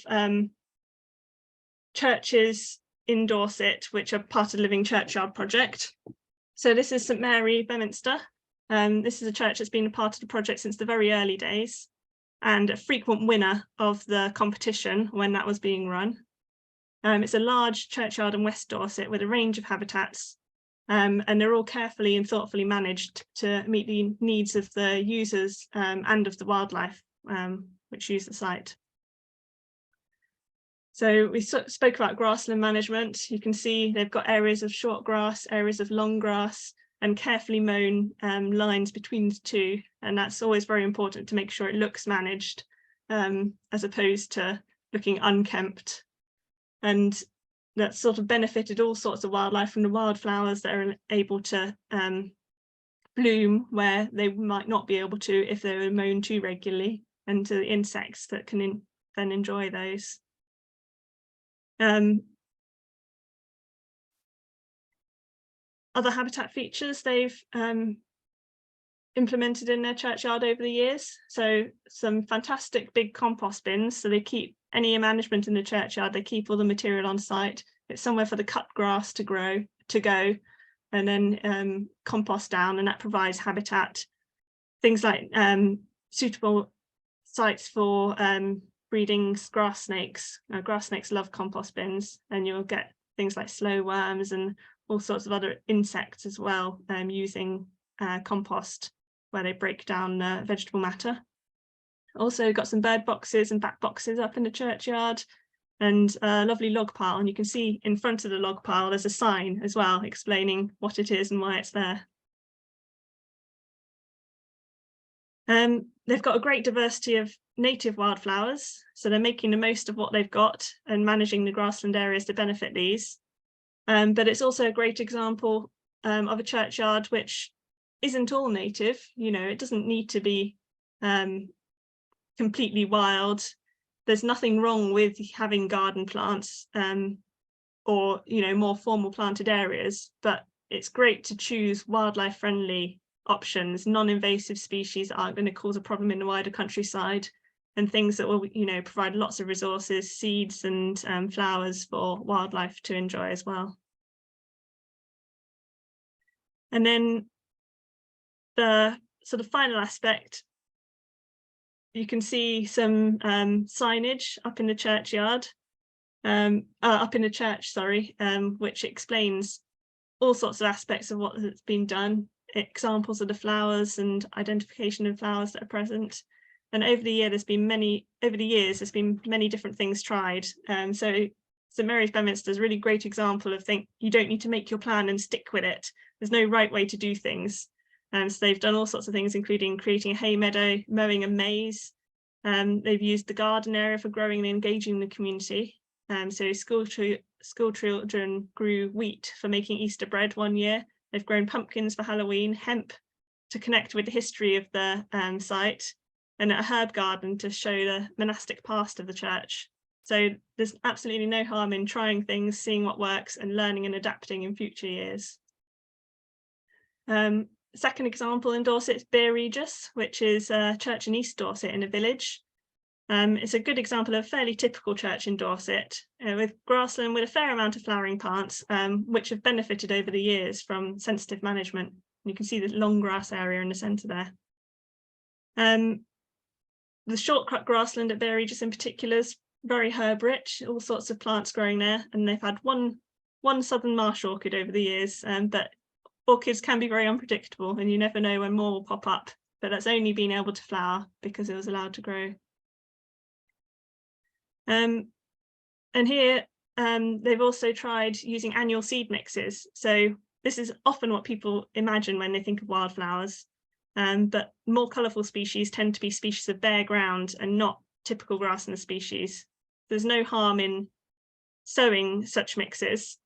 churches in Dorset which are part of the Living Churchyard project. So this is St Mary, Bedminster. This is a church that's been a part of the project since the very early days, and a frequent winner of the competition when that was being run. It's a large churchyard in West Dorset with a range of habitats, and they're all carefully and thoughtfully managed to meet the needs of the users and of the wildlife which use the site. So we spoke about grassland management. You can see they've got areas of short grass, areas of long grass, and carefully mown lines between the two. And that's always very important to make sure it looks managed as opposed to looking unkempt. And that sort of benefited all sorts of wildlife, from the wildflowers that are able to bloom where they might not be able to if they were mown too regularly, and to the insects that can then enjoy those. Other habitat features they've implemented in their churchyard over the years. So some fantastic big compost bins. So they keep any management in the churchyard, they keep all the material on site. It's somewhere for the cut grass to go, and then compost down, and that provides habitat. Things like suitable sites for breeding grass snakes. Grass snakes love compost bins, and you'll get things like slow worms and all sorts of other insects as well, using compost where they break down vegetable matter. Also got some bird boxes and bat boxes up in the churchyard, and a lovely log pile. And you can see in front of the log pile there's a sign as well explaining what it is and why it's there. They've got a great diversity of native wildflowers, so they're making the most of what they've got and managing the grassland areas to benefit these. But it's also a great example of a churchyard which isn't all native. You know, it doesn't need to be completely wild. There's nothing wrong with having garden plants or, you know, more formal planted areas, but it's great to choose wildlife friendly options, non-invasive species that aren't going to cause a problem in the wider countryside, and things that will, you know, provide lots of resources, seeds and flowers for wildlife to enjoy as well. And then the sort of final aspect, you can see some signage up in the churchyard, up in the church, sorry, which explains all sorts of aspects of what has been done, examples of the flowers and identification of flowers that are present. And over the years, there's been many different things tried. So St Mary's Bedminster is a really great example of you don't need to make your plan and stick with it. There's no right way to do things. So they've done all sorts of things, including creating a hay meadow, mowing a maze. They've used the garden area for growing and engaging the community. So school children grew wheat for making Easter bread one year. They've grown pumpkins for Halloween, hemp to connect with the history of the site, and a herb garden to show the monastic past of the church. So there's absolutely no harm in trying things, seeing what works, and learning and adapting in future years. second example in Dorset is Beer Regis, which is a church in East Dorset in a village. It's a good example of a fairly typical church in Dorset, with grassland with a fair amount of flowering plants, which have benefited over the years from sensitive management. You can see the long grass area in the centre there. The shortcut grassland at Beer Regis in particular is very herb rich, all sorts of plants growing there, and they've had one southern marsh orchid over the years, but orchids can be very unpredictable and you never know when more will pop up, but that's only been able to flower because it was allowed to grow. And here they've also tried using annual seed mixes. So this is often what people imagine when they think of wildflowers, but more colourful species tend to be species of bare ground and not typical grassland species. There's no harm in sowing such mixes,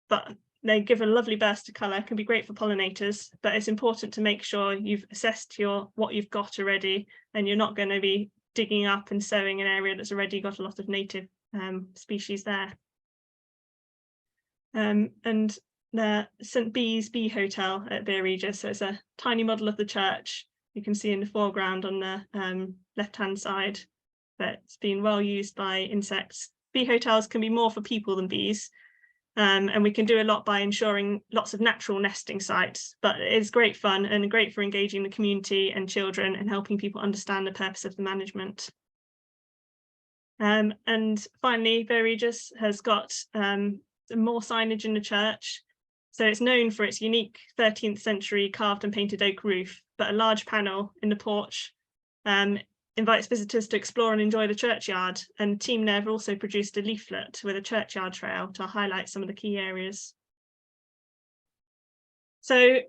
but they give a lovely burst of colour, can be great for pollinators, but it's important to make sure you've assessed what you've got already, and you're not going to be digging up and sowing an area that's already got a lot of native species there. And the St Bees Bee Hotel at Beer Regis, so it's a tiny model of the church. You can see in the foreground on the left-hand side that it's been well used by insects. Bee hotels can be more for people than bees, and we can do a lot by ensuring lots of natural nesting sites, but it is great fun and great for engaging the community and children and helping people understand the purpose of the management. And finally, Beer Regis has got more signage in the church. So it's known for its unique 13th century carved and painted oak roof, but a large panel in the porch invites visitors to explore and enjoy the churchyard, and the team there have also produced a leaflet with a churchyard trail to highlight some of the key areas. So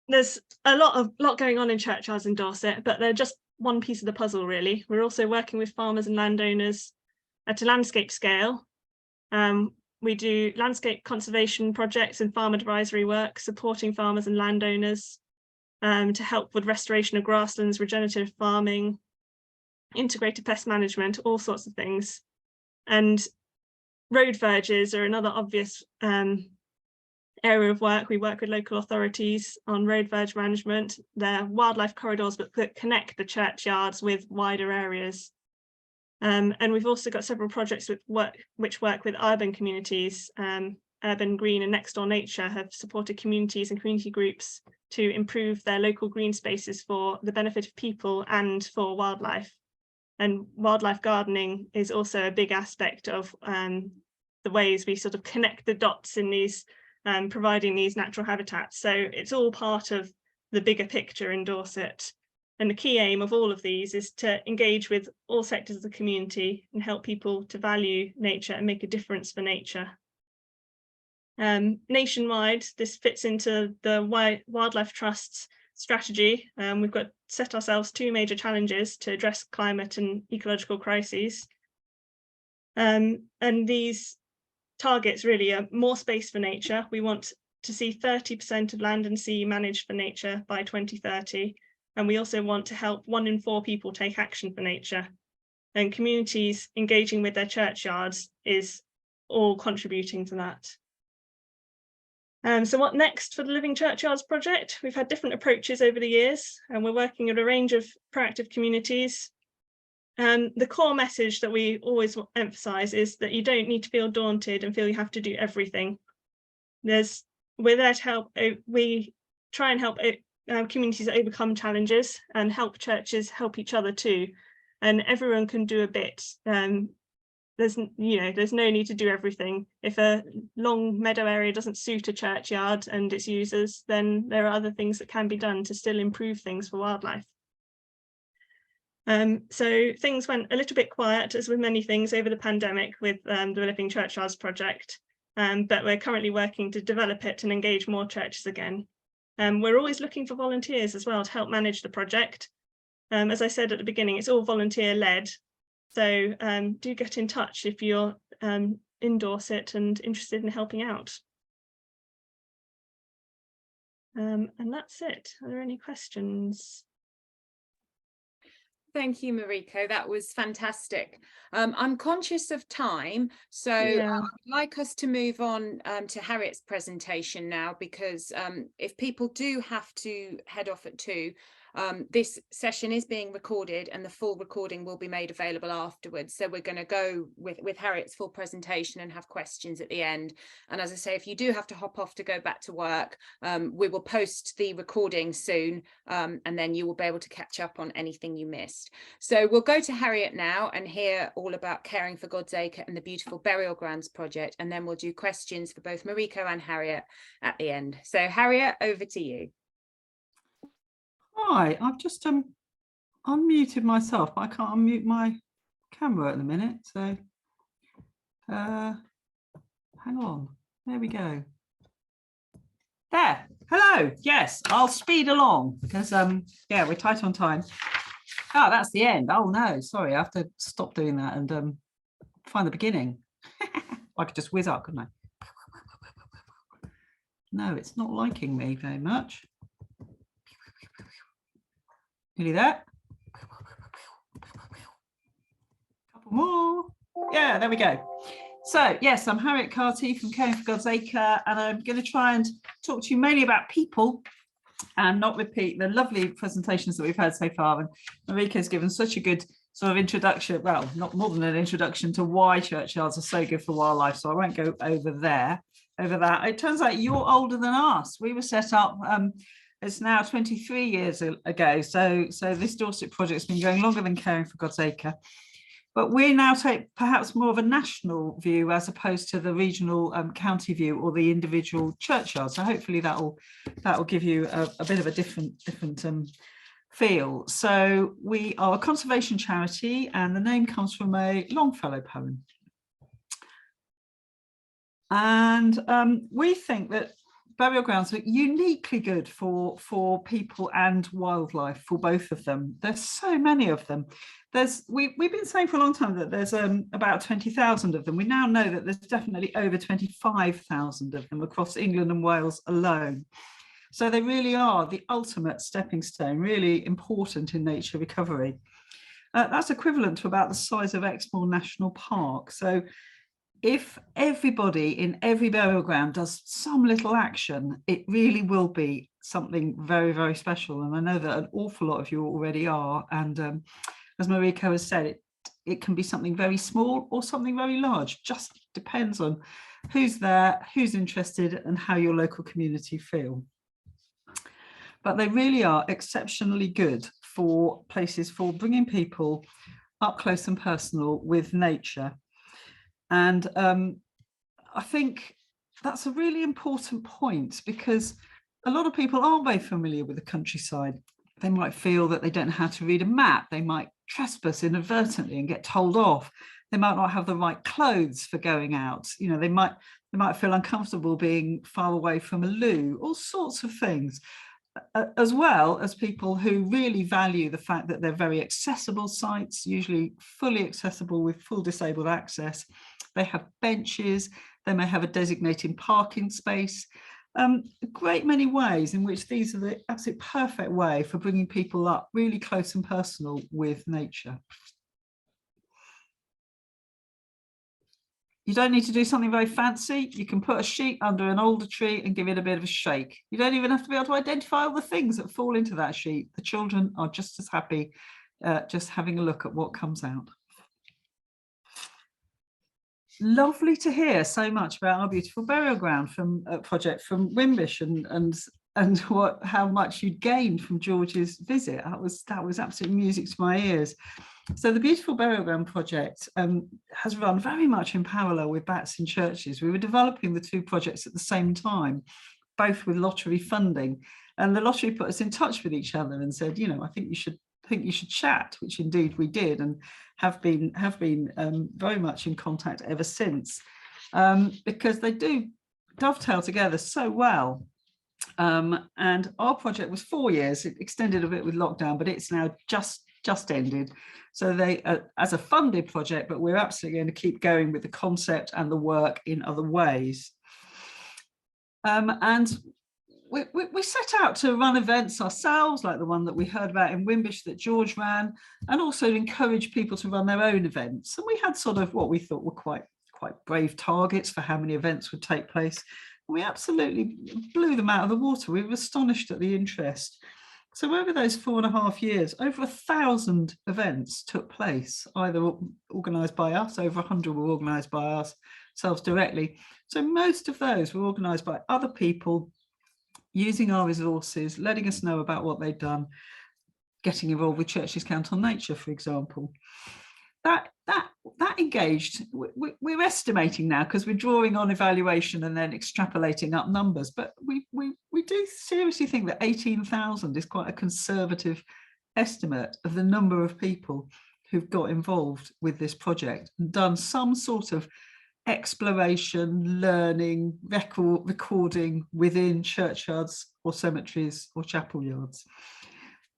there's a lot going on in churchyards in Dorset, but they're just one piece of the puzzle really. We're also working with farmers and landowners at a landscape scale. We do landscape conservation projects and farm advisory work, supporting farmers and landowners to help with restoration of grasslands, regenerative farming, integrated pest management, all sorts of things. And road verges are another obvious area of work. We work with local authorities on road verge management. They're wildlife corridors that connect the churchyards with wider areas. And we've also got several projects which work with urban communities. Urban Green and Next Door Nature have supported communities and community groups to improve their local green spaces for the benefit of people and for wildlife. And wildlife gardening is also a big aspect of the ways we sort of connect the dots in these, providing these natural habitats. So it's all part of the bigger picture in Dorset. And the key aim of all of these is to engage with all sectors of the community and help people to value nature and make a difference for nature. Nationwide, this fits into the Wildlife Trust's strategy. We've got set ourselves two major challenges to address climate and ecological crises. And these targets really are more space for nature. We want to see 30% of land and sea managed for nature by 2030. And we also want to help 1 in 4 people take action for nature. And communities engaging with their churchyards is all contributing to that. So what next for the Living Churchyards project? We've had different approaches over the years, and we're working with a range of proactive communities. The core message that we always emphasise is that you don't need to feel daunted and feel you have to do everything. We're there to help. We try and help communities overcome challenges and help churches help each other too. And everyone can do a bit. There's no need to do everything. If a long meadow area doesn't suit a churchyard and its users, then there are other things that can be done to still improve things for wildlife. So things went a little bit quiet, as with many things over the pandemic, with the Living Churchyards project, but we're currently working to develop it and engage more churches again. We're always looking for volunteers as well to help manage the project. As I said at the beginning, it's all volunteer led. So do get in touch if you're in Dorset and interested in helping out. And that's it. Are there any questions? Thank you, Mariko. That was fantastic. I'm conscious of time, so Yeah. I'd like us to move on to Harriet's presentation now, because if people do have to head off at 2, this session is being recorded and the full recording will be made available afterwards. So we're going to go with Harriet's full presentation and have questions at the end. And as I say, if you do have to hop off to go back to work, we will post the recording soon, and then you will be able to catch up on anything you missed. So we'll go to Harriet now and hear all about Caring for God's Acre and the Beautiful Burial Grounds project, and then we'll do questions for both Mariko and Harriet at the end. So Harriet, over to you. Hi, I've just unmuted myself, but I can't unmute my camera at the minute. So hang on, there we go. There, hello. Yes, I'll speed along because yeah, we're tight on time. Oh, that's the end. Oh no, sorry, I have to stop doing that and find the beginning. I could just whiz up, couldn't I? No, it's not liking me very much. Nearly there. Couple more. Yeah, there we go. So yes, I'm Harriet Carty from Caring for God's Acre, and I'm going to try and talk to you mainly about people and not repeat the lovely presentations that we've had so far. And Mariko's given such a good sort of introduction, well, not more than an introduction to why churchyards are so good for wildlife, so I won't go over that. It turns out you're older than us. We were set up it's now 23 years ago, so this Dorset project's been going longer than Caring for God's Acre. But we now take perhaps more of a national view as opposed to the regional county view or the individual churchyard. So hopefully that will give you a bit of a different feel. So we are a conservation charity, and the name comes from a Longfellow poem. And we think that burial grounds are uniquely good for people and wildlife, for both of them. There's so many of them. We've been saying for a long time that there's about 20,000 of them. We now know that there's definitely over 25,000 of them across England and Wales alone. So they really are the ultimate stepping stone, really important in nature recovery. That's equivalent to about the size of Exmoor National Park. So if everybody in every burial ground does some little action, it really will be something very, very special. And I know that an awful lot of you already are. And as Mariko has said, it can be something very small or something very large. Just depends on who's there, who's interested, and how your local community feel. But they really are exceptionally good for places for bringing people up close and personal with nature. And I think that's a really important point, because a lot of people aren't very familiar with the countryside. They might feel that they don't know how to read a map. They might trespass inadvertently and get told off. They might not have the right clothes for going out. You know, they might feel uncomfortable being far away from a loo, all sorts of things. As well as people who really value the fact that they're very accessible sites, usually fully accessible with full disabled access. They have benches, they may have a designated parking space. A great many ways in which these are the absolute perfect way for bringing people up really close and personal with nature. You don't need to do something very fancy. You can put a sheet under an older tree and give it a bit of a shake. You don't even have to be able to identify all the things that fall into that sheet. The children are just as happy just having a look at what comes out. Lovely to hear so much about our beautiful burial ground from a project from Wimbish and how much you'd gained from George's visit. That was absolute music to my ears. So the Beautiful Burial Ground project has run very much in parallel with Bats in Churches. We were developing the two projects at the same time, both with lottery funding, and the lottery put us in touch with each other and said, you know, I think you should chat, which indeed we did, and have been very much in contact ever since, because they do dovetail together so well. And our project was 4 years. It extended a bit with lockdown, but it's now just ended. So they as a funded project, but we're absolutely going to keep going with the concept and the work in other ways. And we set out to run events ourselves, like the one that we heard about in Wimbish that George ran, and also encourage people to run their own events. And we had sort of what we thought were quite brave targets for how many events would take place. And we absolutely blew them out of the water. We were astonished at the interest. So over those 4.5 years, over 1,000 events took place, either organised by us, over 100 were organised by ourselves directly. So most of those were organised by other people, using our resources, letting us know about what they'd done, getting involved with Churches Count on Nature, for example. That engaged, we're estimating now because we're drawing on evaluation and then extrapolating up numbers, but we do seriously think that 18,000 is quite a conservative estimate of the number of people who've got involved with this project and done some sort of exploration, learning, recording within churchyards or cemeteries or chapel yards,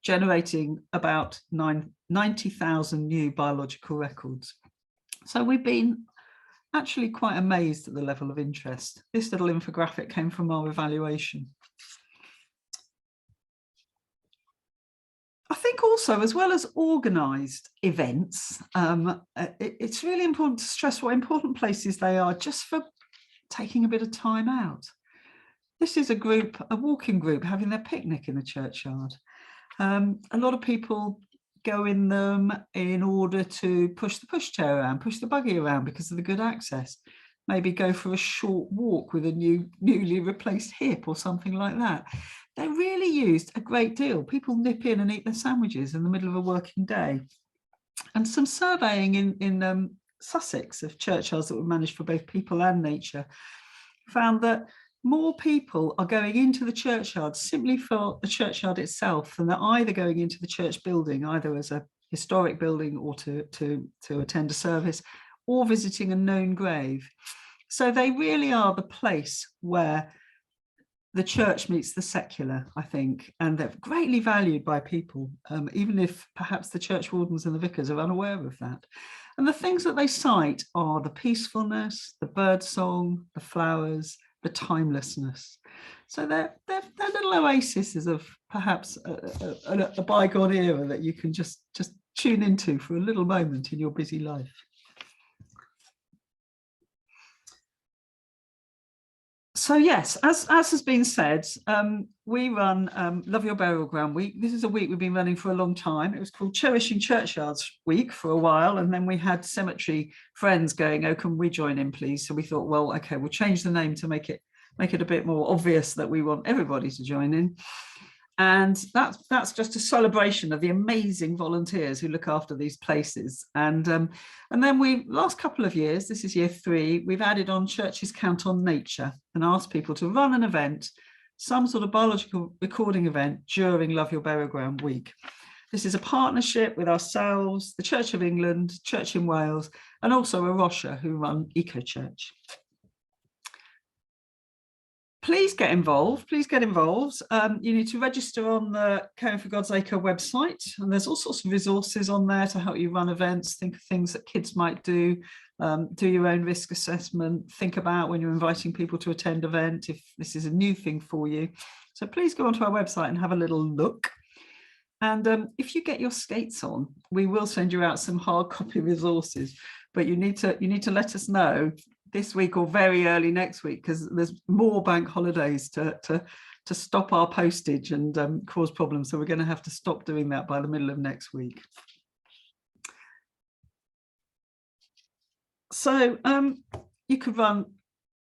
generating about 90,000 new biological records. So we've been actually quite amazed at the level of interest. This little infographic came from our evaluation. I think also, as well as organised events, it's really important to stress what important places they are just for taking a bit of time out. This is a walking group having their picnic in the churchyard. A lot of people go in them in order to push the pushchair around, push the buggy around because of the good access. Maybe go for a short walk with a newly replaced hip or something like that. They're really used a great deal. People nip in and eat their sandwiches in the middle of a working day. And some surveying in Sussex of churchyards that were managed for both people and nature found that more people are going into the churchyard simply for the churchyard itself, and they're either going into the church building, either as a historic building or to attend a service, or visiting a known grave. So they really are the place where the church meets the secular, I think, and they're greatly valued by people, even if perhaps the church wardens and the vicars are unaware of that. And the things that they cite are the peacefulness, the birdsong, the flowers, the timelessness. So they're little oases of perhaps a bygone era that you can just tune into for a little moment in your busy life. So yes, as has been said, we run Love Your Burial Ground Week. This is a week we've been running for a long time. It was called Cherishing Churchyards Week for a while, and then we had cemetery friends going, oh, can we join in, please? So we thought, well, okay, we'll change the name to make it a bit more obvious that we want everybody to join in. And that's just a celebration of the amazing volunteers who look after these places. And then we, last couple of years, this is year 3, we've added on Churches Count on Nature and asked people to run an event, some sort of biological recording event during Love Your Burial Ground Week. This is a partnership with ourselves, the Church of England, Church in Wales, and also a Rocha who run Acre Church. Please get involved. Please get involved. You need to register on the Caring for God's Acre website, and there's all sorts of resources on there to help you run events, think of things that kids might do your own risk assessment, think about when you're inviting people to attend an event, if this is a new thing for you. So please go onto our website and have a little look. And if you get your skates on, we will send you out some hard copy resources, but you need to let us know this week or very early next week, because there's more bank holidays to stop our postage and cause problems. So we're going to have to stop doing that by the middle of next week. So you could run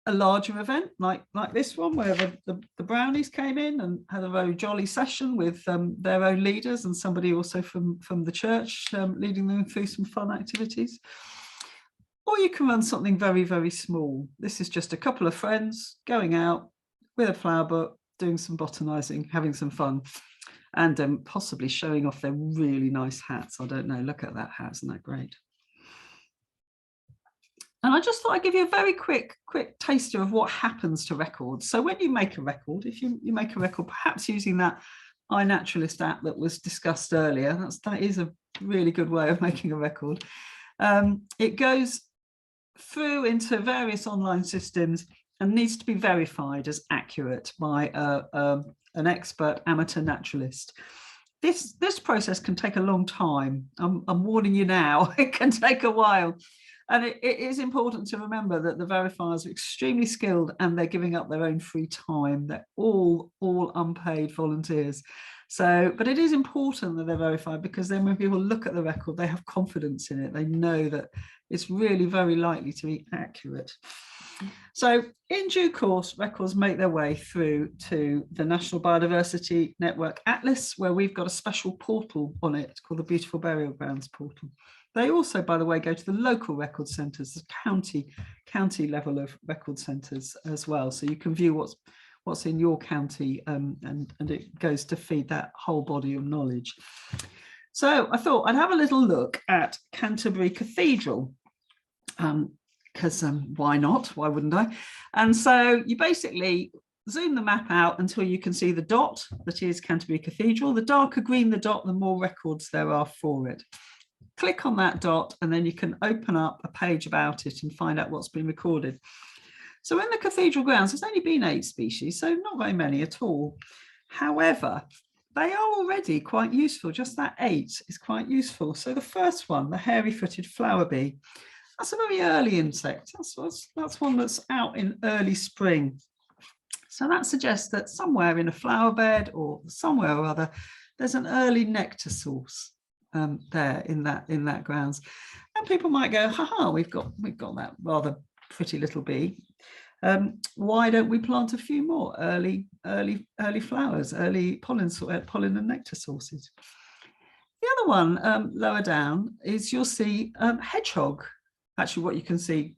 a larger event like this one, where the Brownies came in and had a very jolly session with their own leaders and somebody also from the church leading them through some fun activities. Or you can run something very, very small. This is just a couple of friends going out with a flower book, doing some botanising, having some fun, and possibly showing off their really nice hats. I don't know, look at that hat, isn't that great? And I just thought I'd give you a very quick taster of what happens to records. So when you make a record, if you make a record, perhaps using that iNaturalist app that was discussed earlier, that is a really good way of making a record. It goes through into various online systems and needs to be verified as accurate by an expert amateur naturalist. This process can take a long time. I'm warning you now, it can take a while. And it is important to remember that the verifiers are extremely skilled and they're giving up their own free time. They're all unpaid volunteers. So, but it is important that they're verified, because then when people look at the record, they have confidence in it. They know that it's really very likely to be accurate. So in due course, records make their way through to the National Biodiversity Network Atlas, where we've got a special portal on it called the Beautiful Burial Grounds portal. They also, by the way, go to the local record centres, the county level of record centres as well. So you can view what's in your county, and it goes to feed that whole body of knowledge. So I thought I'd have a little look at Canterbury Cathedral, because why not? Why wouldn't I? And so you basically zoom the map out until you can see the dot that is Canterbury Cathedral. The darker green the dot, the more records there are for it. Click on that dot and then you can open up a page about it and find out what's been recorded. So in the cathedral grounds, there's only been 8 species, so not very many at all. However, they are already quite useful. Just that 8 is quite useful. So the first one, the hairy-footed flower bee, that's a very early insect. That's one that's out in early spring. So that suggests that somewhere in a flower bed or somewhere or other, there's an early nectar source there in that grounds. And people might go, haha, we've got that rather pretty little bee. Why don't we plant a few more early flowers, early pollen and nectar sources? The other one lower down is, you'll see hedgehog. Actually,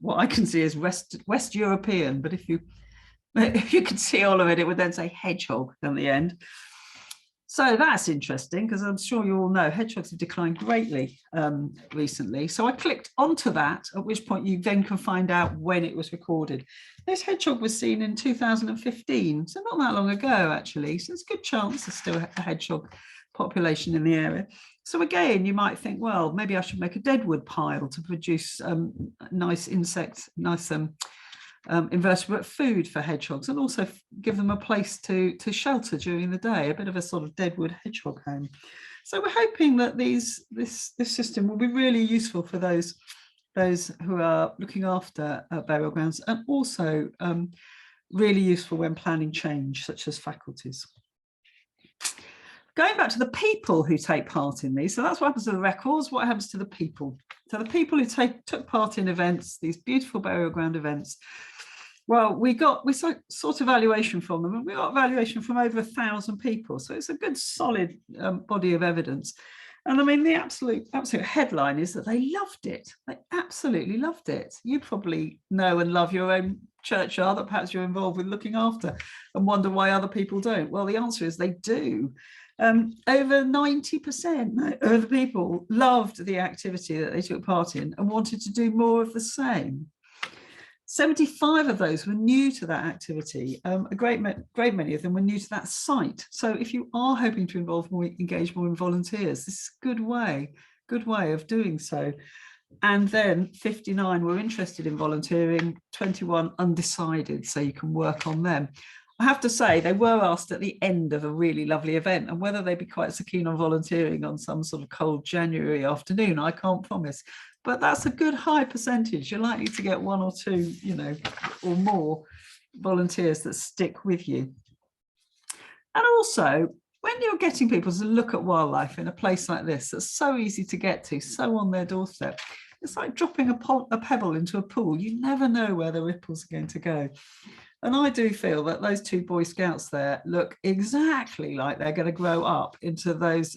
what I can see is West European, but if you could see all of it, it would then say hedgehog on the end. So that's interesting, because I'm sure you all know hedgehogs have declined greatly recently. So I clicked onto that, at which point you then can find out when it was recorded. This hedgehog was seen in 2015, so not that long ago, actually. So there's a good chance there's still a hedgehog population in the area. So again, you might think, well, maybe I should make a deadwood pile to produce nice insects, nice invertebrate food for hedgehogs, and also give them a place to shelter during the day, a bit of a sort of deadwood hedgehog home. So we're hoping that this system will be really useful for those who are looking after burial grounds, and also really useful when planning change, such as faculties. Going back to the people who take part in these, so that's what happens to the records. What happens to the people? So the people who took part in events, these beautiful burial ground events, well, we sought evaluation from them, and we got evaluation from over 1,000 people. So it's a good solid body of evidence. And I mean, the absolute headline is that they loved it. They absolutely loved it. You probably know and love your own churchyard that perhaps you're involved with looking after, and wonder why other people don't. Well, the answer is they do. Over 90% of the people loved the activity that they took part in and wanted to do more of the same. 75 of those were new to that activity. A great many of them were new to that site. So if you are hoping to engage more in volunteers, this is a good way of doing so. And then 59 were interested in volunteering, 21 undecided, so you can work on them. I have to say, they were asked at the end of a really lovely event, and whether they'd be quite so keen on volunteering on some sort of cold January afternoon, I can't promise. But that's a good high percentage. You're likely to get 1 or 2, or more volunteers that stick with you. And also, when you're getting people to look at wildlife in a place like this, that's so easy to get to, so on their doorstep, it's like dropping a pebble into a pool. You never know where the ripples are going to go. And I do feel that those 2 Boy Scouts there look exactly like they're going to grow up into those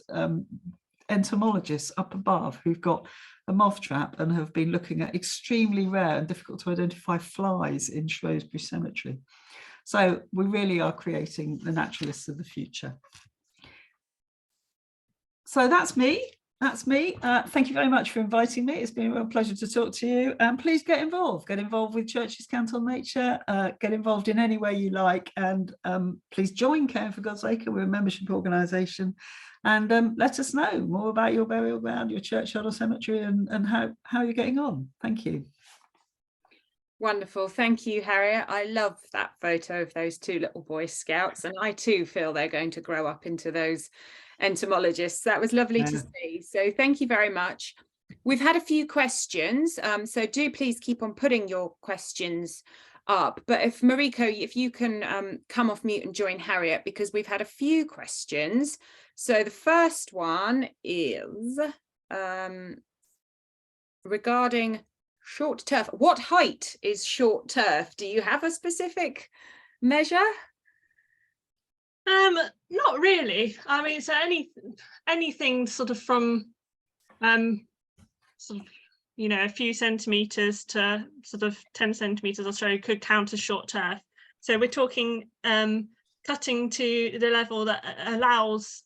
entomologists up above who've got a moth trap and have been looking at extremely rare and difficult to identify flies in Shrewsbury Cemetery. So we really are creating the naturalists of the future. So that's me. Thank you very much for inviting me. It's been a real pleasure to talk to you. And please get involved with Churches Count on Nature. Get involved in any way you like, and please join Caring for God's Acre. We're a membership organisation, and let us know more about your burial ground, your churchyard or cemetery, and how you're getting on. Thank you. Wonderful. Thank you, Harriet. I love that photo of those two little Boy Scouts, and I too feel they're going to grow up into those entomologists. That was lovely to see. So thank you very much. We've had a few questions, so do please keep on putting your questions up. But if Mariko, if you can come off mute and join Harriet, because we've had a few questions. So the first one is regarding short turf. What height is short turf? Do you have a specific measure? Not really. I mean, so anything sort of from sort of, you know, a few centimeters to sort of 10 centimeters or so could count as short turf. So we're talking cutting to the level that allows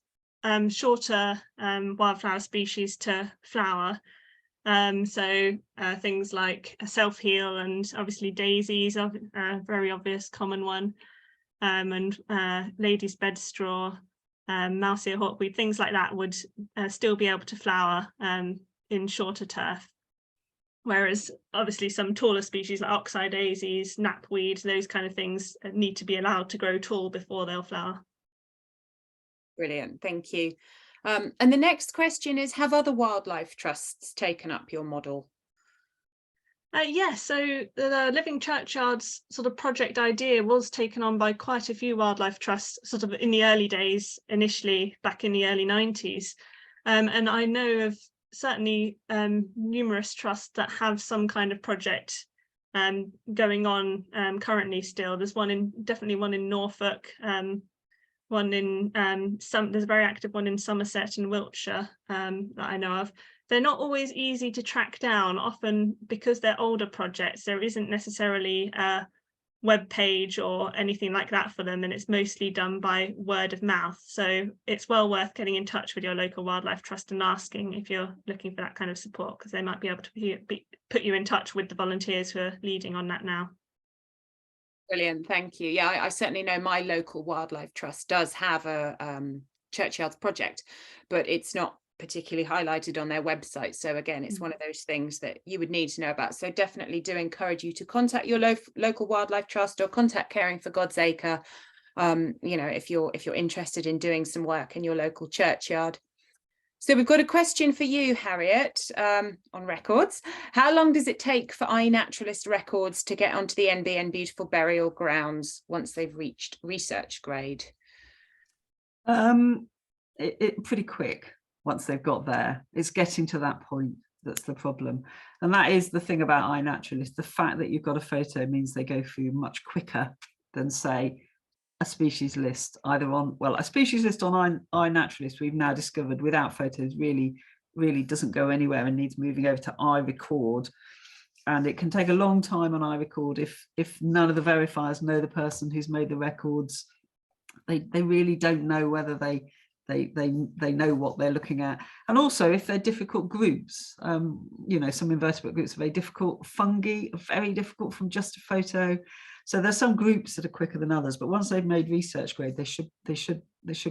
shorter wildflower species to flower. So things like self-heal and obviously daisies are a very obvious common one, and lady's bedstraw, mouse ear hawkweed, things like that would still be able to flower in shorter turf. Whereas obviously some taller species like oxeye daisies, knapweed, those kind of things need to be allowed to grow tall before they'll flower. Brilliant, thank you. And the next question is, have other wildlife trusts taken up your model? Yes, so the Living Churchyards sort of project idea was taken on by quite a few wildlife trusts sort of in the early days, initially back in the early 90s. And I know of certainly numerous trusts that have some kind of project going on currently still. There's definitely one in Norfolk, one in there's a very active one in Somerset and Wiltshire that I know of. They're not always easy to track down, often because they're older projects. There isn't necessarily a web page or anything like that for them, and it's mostly done by word of mouth. So it's well worth getting in touch with your local wildlife trust and asking if you're looking for that kind of support, because they might be able to put you in touch with the volunteers who are leading on that now. Brilliant, thank you. Yeah, I certainly know my local wildlife trust does have a Churchyards project, but it's not particularly highlighted on their website. So again, it's one of those things that you would need to know about. So definitely do encourage you to contact your local wildlife trust or contact Caring for God's Acre, you know, if you're interested in doing some work in your local churchyard. So we've got a question for you, Harriet, on records. How long does it take for iNaturalist records to get onto the NBN Beautiful Burial Grounds once they've reached research grade? Pretty quick. Once they've got there, it's getting to that point that's the problem. And that is the thing about iNaturalist. The fact that you've got a photo means they go through much quicker than, say, a species list, either on, well, a species list on iNaturalist we've now discovered without photos really doesn't go anywhere and needs moving over to iRecord. And it can take a long time on iRecord if none of the verifiers know the person who's made the records. They really don't know whether they know what they're looking at. And also if they're difficult groups, you know, some invertebrate groups are very difficult, fungi are very difficult from just a photo. So there's some groups that are quicker than others, but once they've made research grade, they should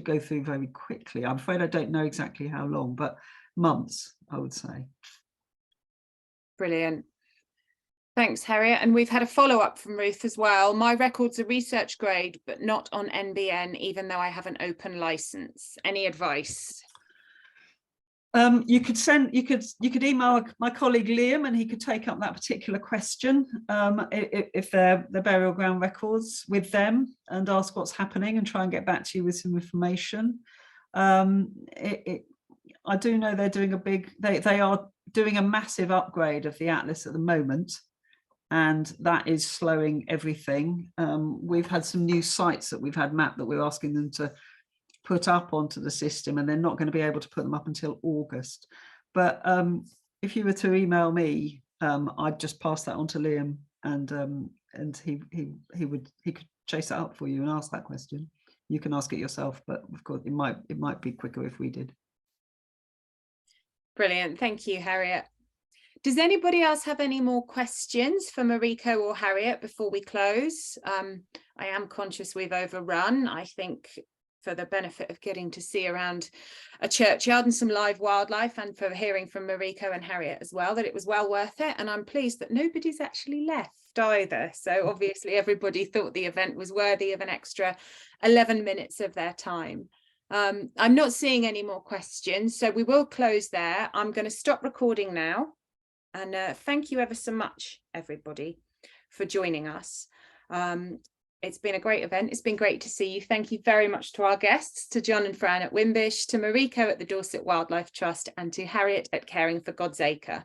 go through very quickly. I'm afraid I don't know exactly how long, but months, I would say. Brilliant. Thanks, Harriet. And we've had a follow-up from Ruth as well. My records are research grade, but not on NBN, even though I have an open license. Any advice? You could email my colleague Liam, and he could take up that particular question if they're the burial ground records with them, and ask what's happening and try and get back to you with some information. I do know they're doing they are doing a massive upgrade of the atlas at the moment, and that is slowing everything. We've had some new sites that we've had mapped that we're asking them to put up onto the system, and they're not going to be able to put them up until August. But if you were to email me, I'd just pass that on to Liam, and he could chase that up for you and ask that question. You can ask it yourself, but of course it might be quicker if we did. Brilliant, thank you, Harriet. Does anybody else have any more questions for Mariko or Harriet before we close? I am conscious we've overrun. I think for the benefit of getting to see around a churchyard and some live wildlife, and for hearing from Mariko and Harriet as well that it was well worth it. And I'm pleased that nobody's actually left either. So obviously everybody thought the event was worthy of an extra 11 minutes of their time. I'm not seeing any more questions, so we will close there. I'm going to stop recording now, and thank you ever so much, everybody, for joining us. It's been a great event. It's been great to see you. Thank you very much to our guests, to John and Fran at Wimbish, to Mariko at the Dorset Wildlife Trust, and to Harriet at Caring for God's Acre.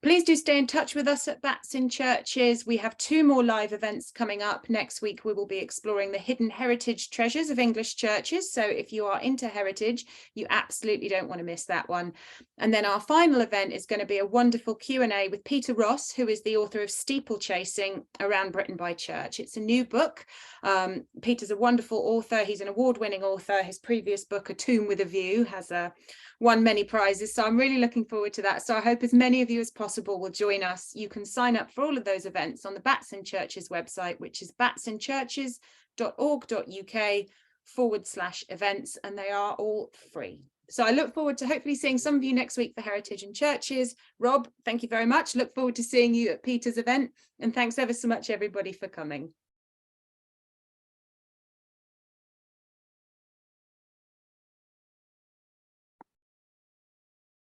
Please do stay in touch with us at Bats in Churches. We have 2 more live events coming up. Next week, we will be exploring the hidden heritage treasures of English churches. So if you are into heritage, you absolutely don't want to miss that one. And then our final event is going to be a wonderful Q&A with Peter Ross, who is the author of Steeplechasing Around Britain by Church. It's a new book. Peter's a wonderful author. He's an award-winning author. His previous book, A Tomb with a View, has won many prizes. So I'm really looking forward to that. So I hope as many of you as possible will join us. You can sign up for all of those events on the Bats in Churches website, which is batsinchurches.org.uk/events, and they are all free. So I look forward to hopefully seeing some of you next week for Heritage and Churches. Rob, thank you very much. Look forward to seeing you at Peter's event. And thanks ever so much, everybody, for coming.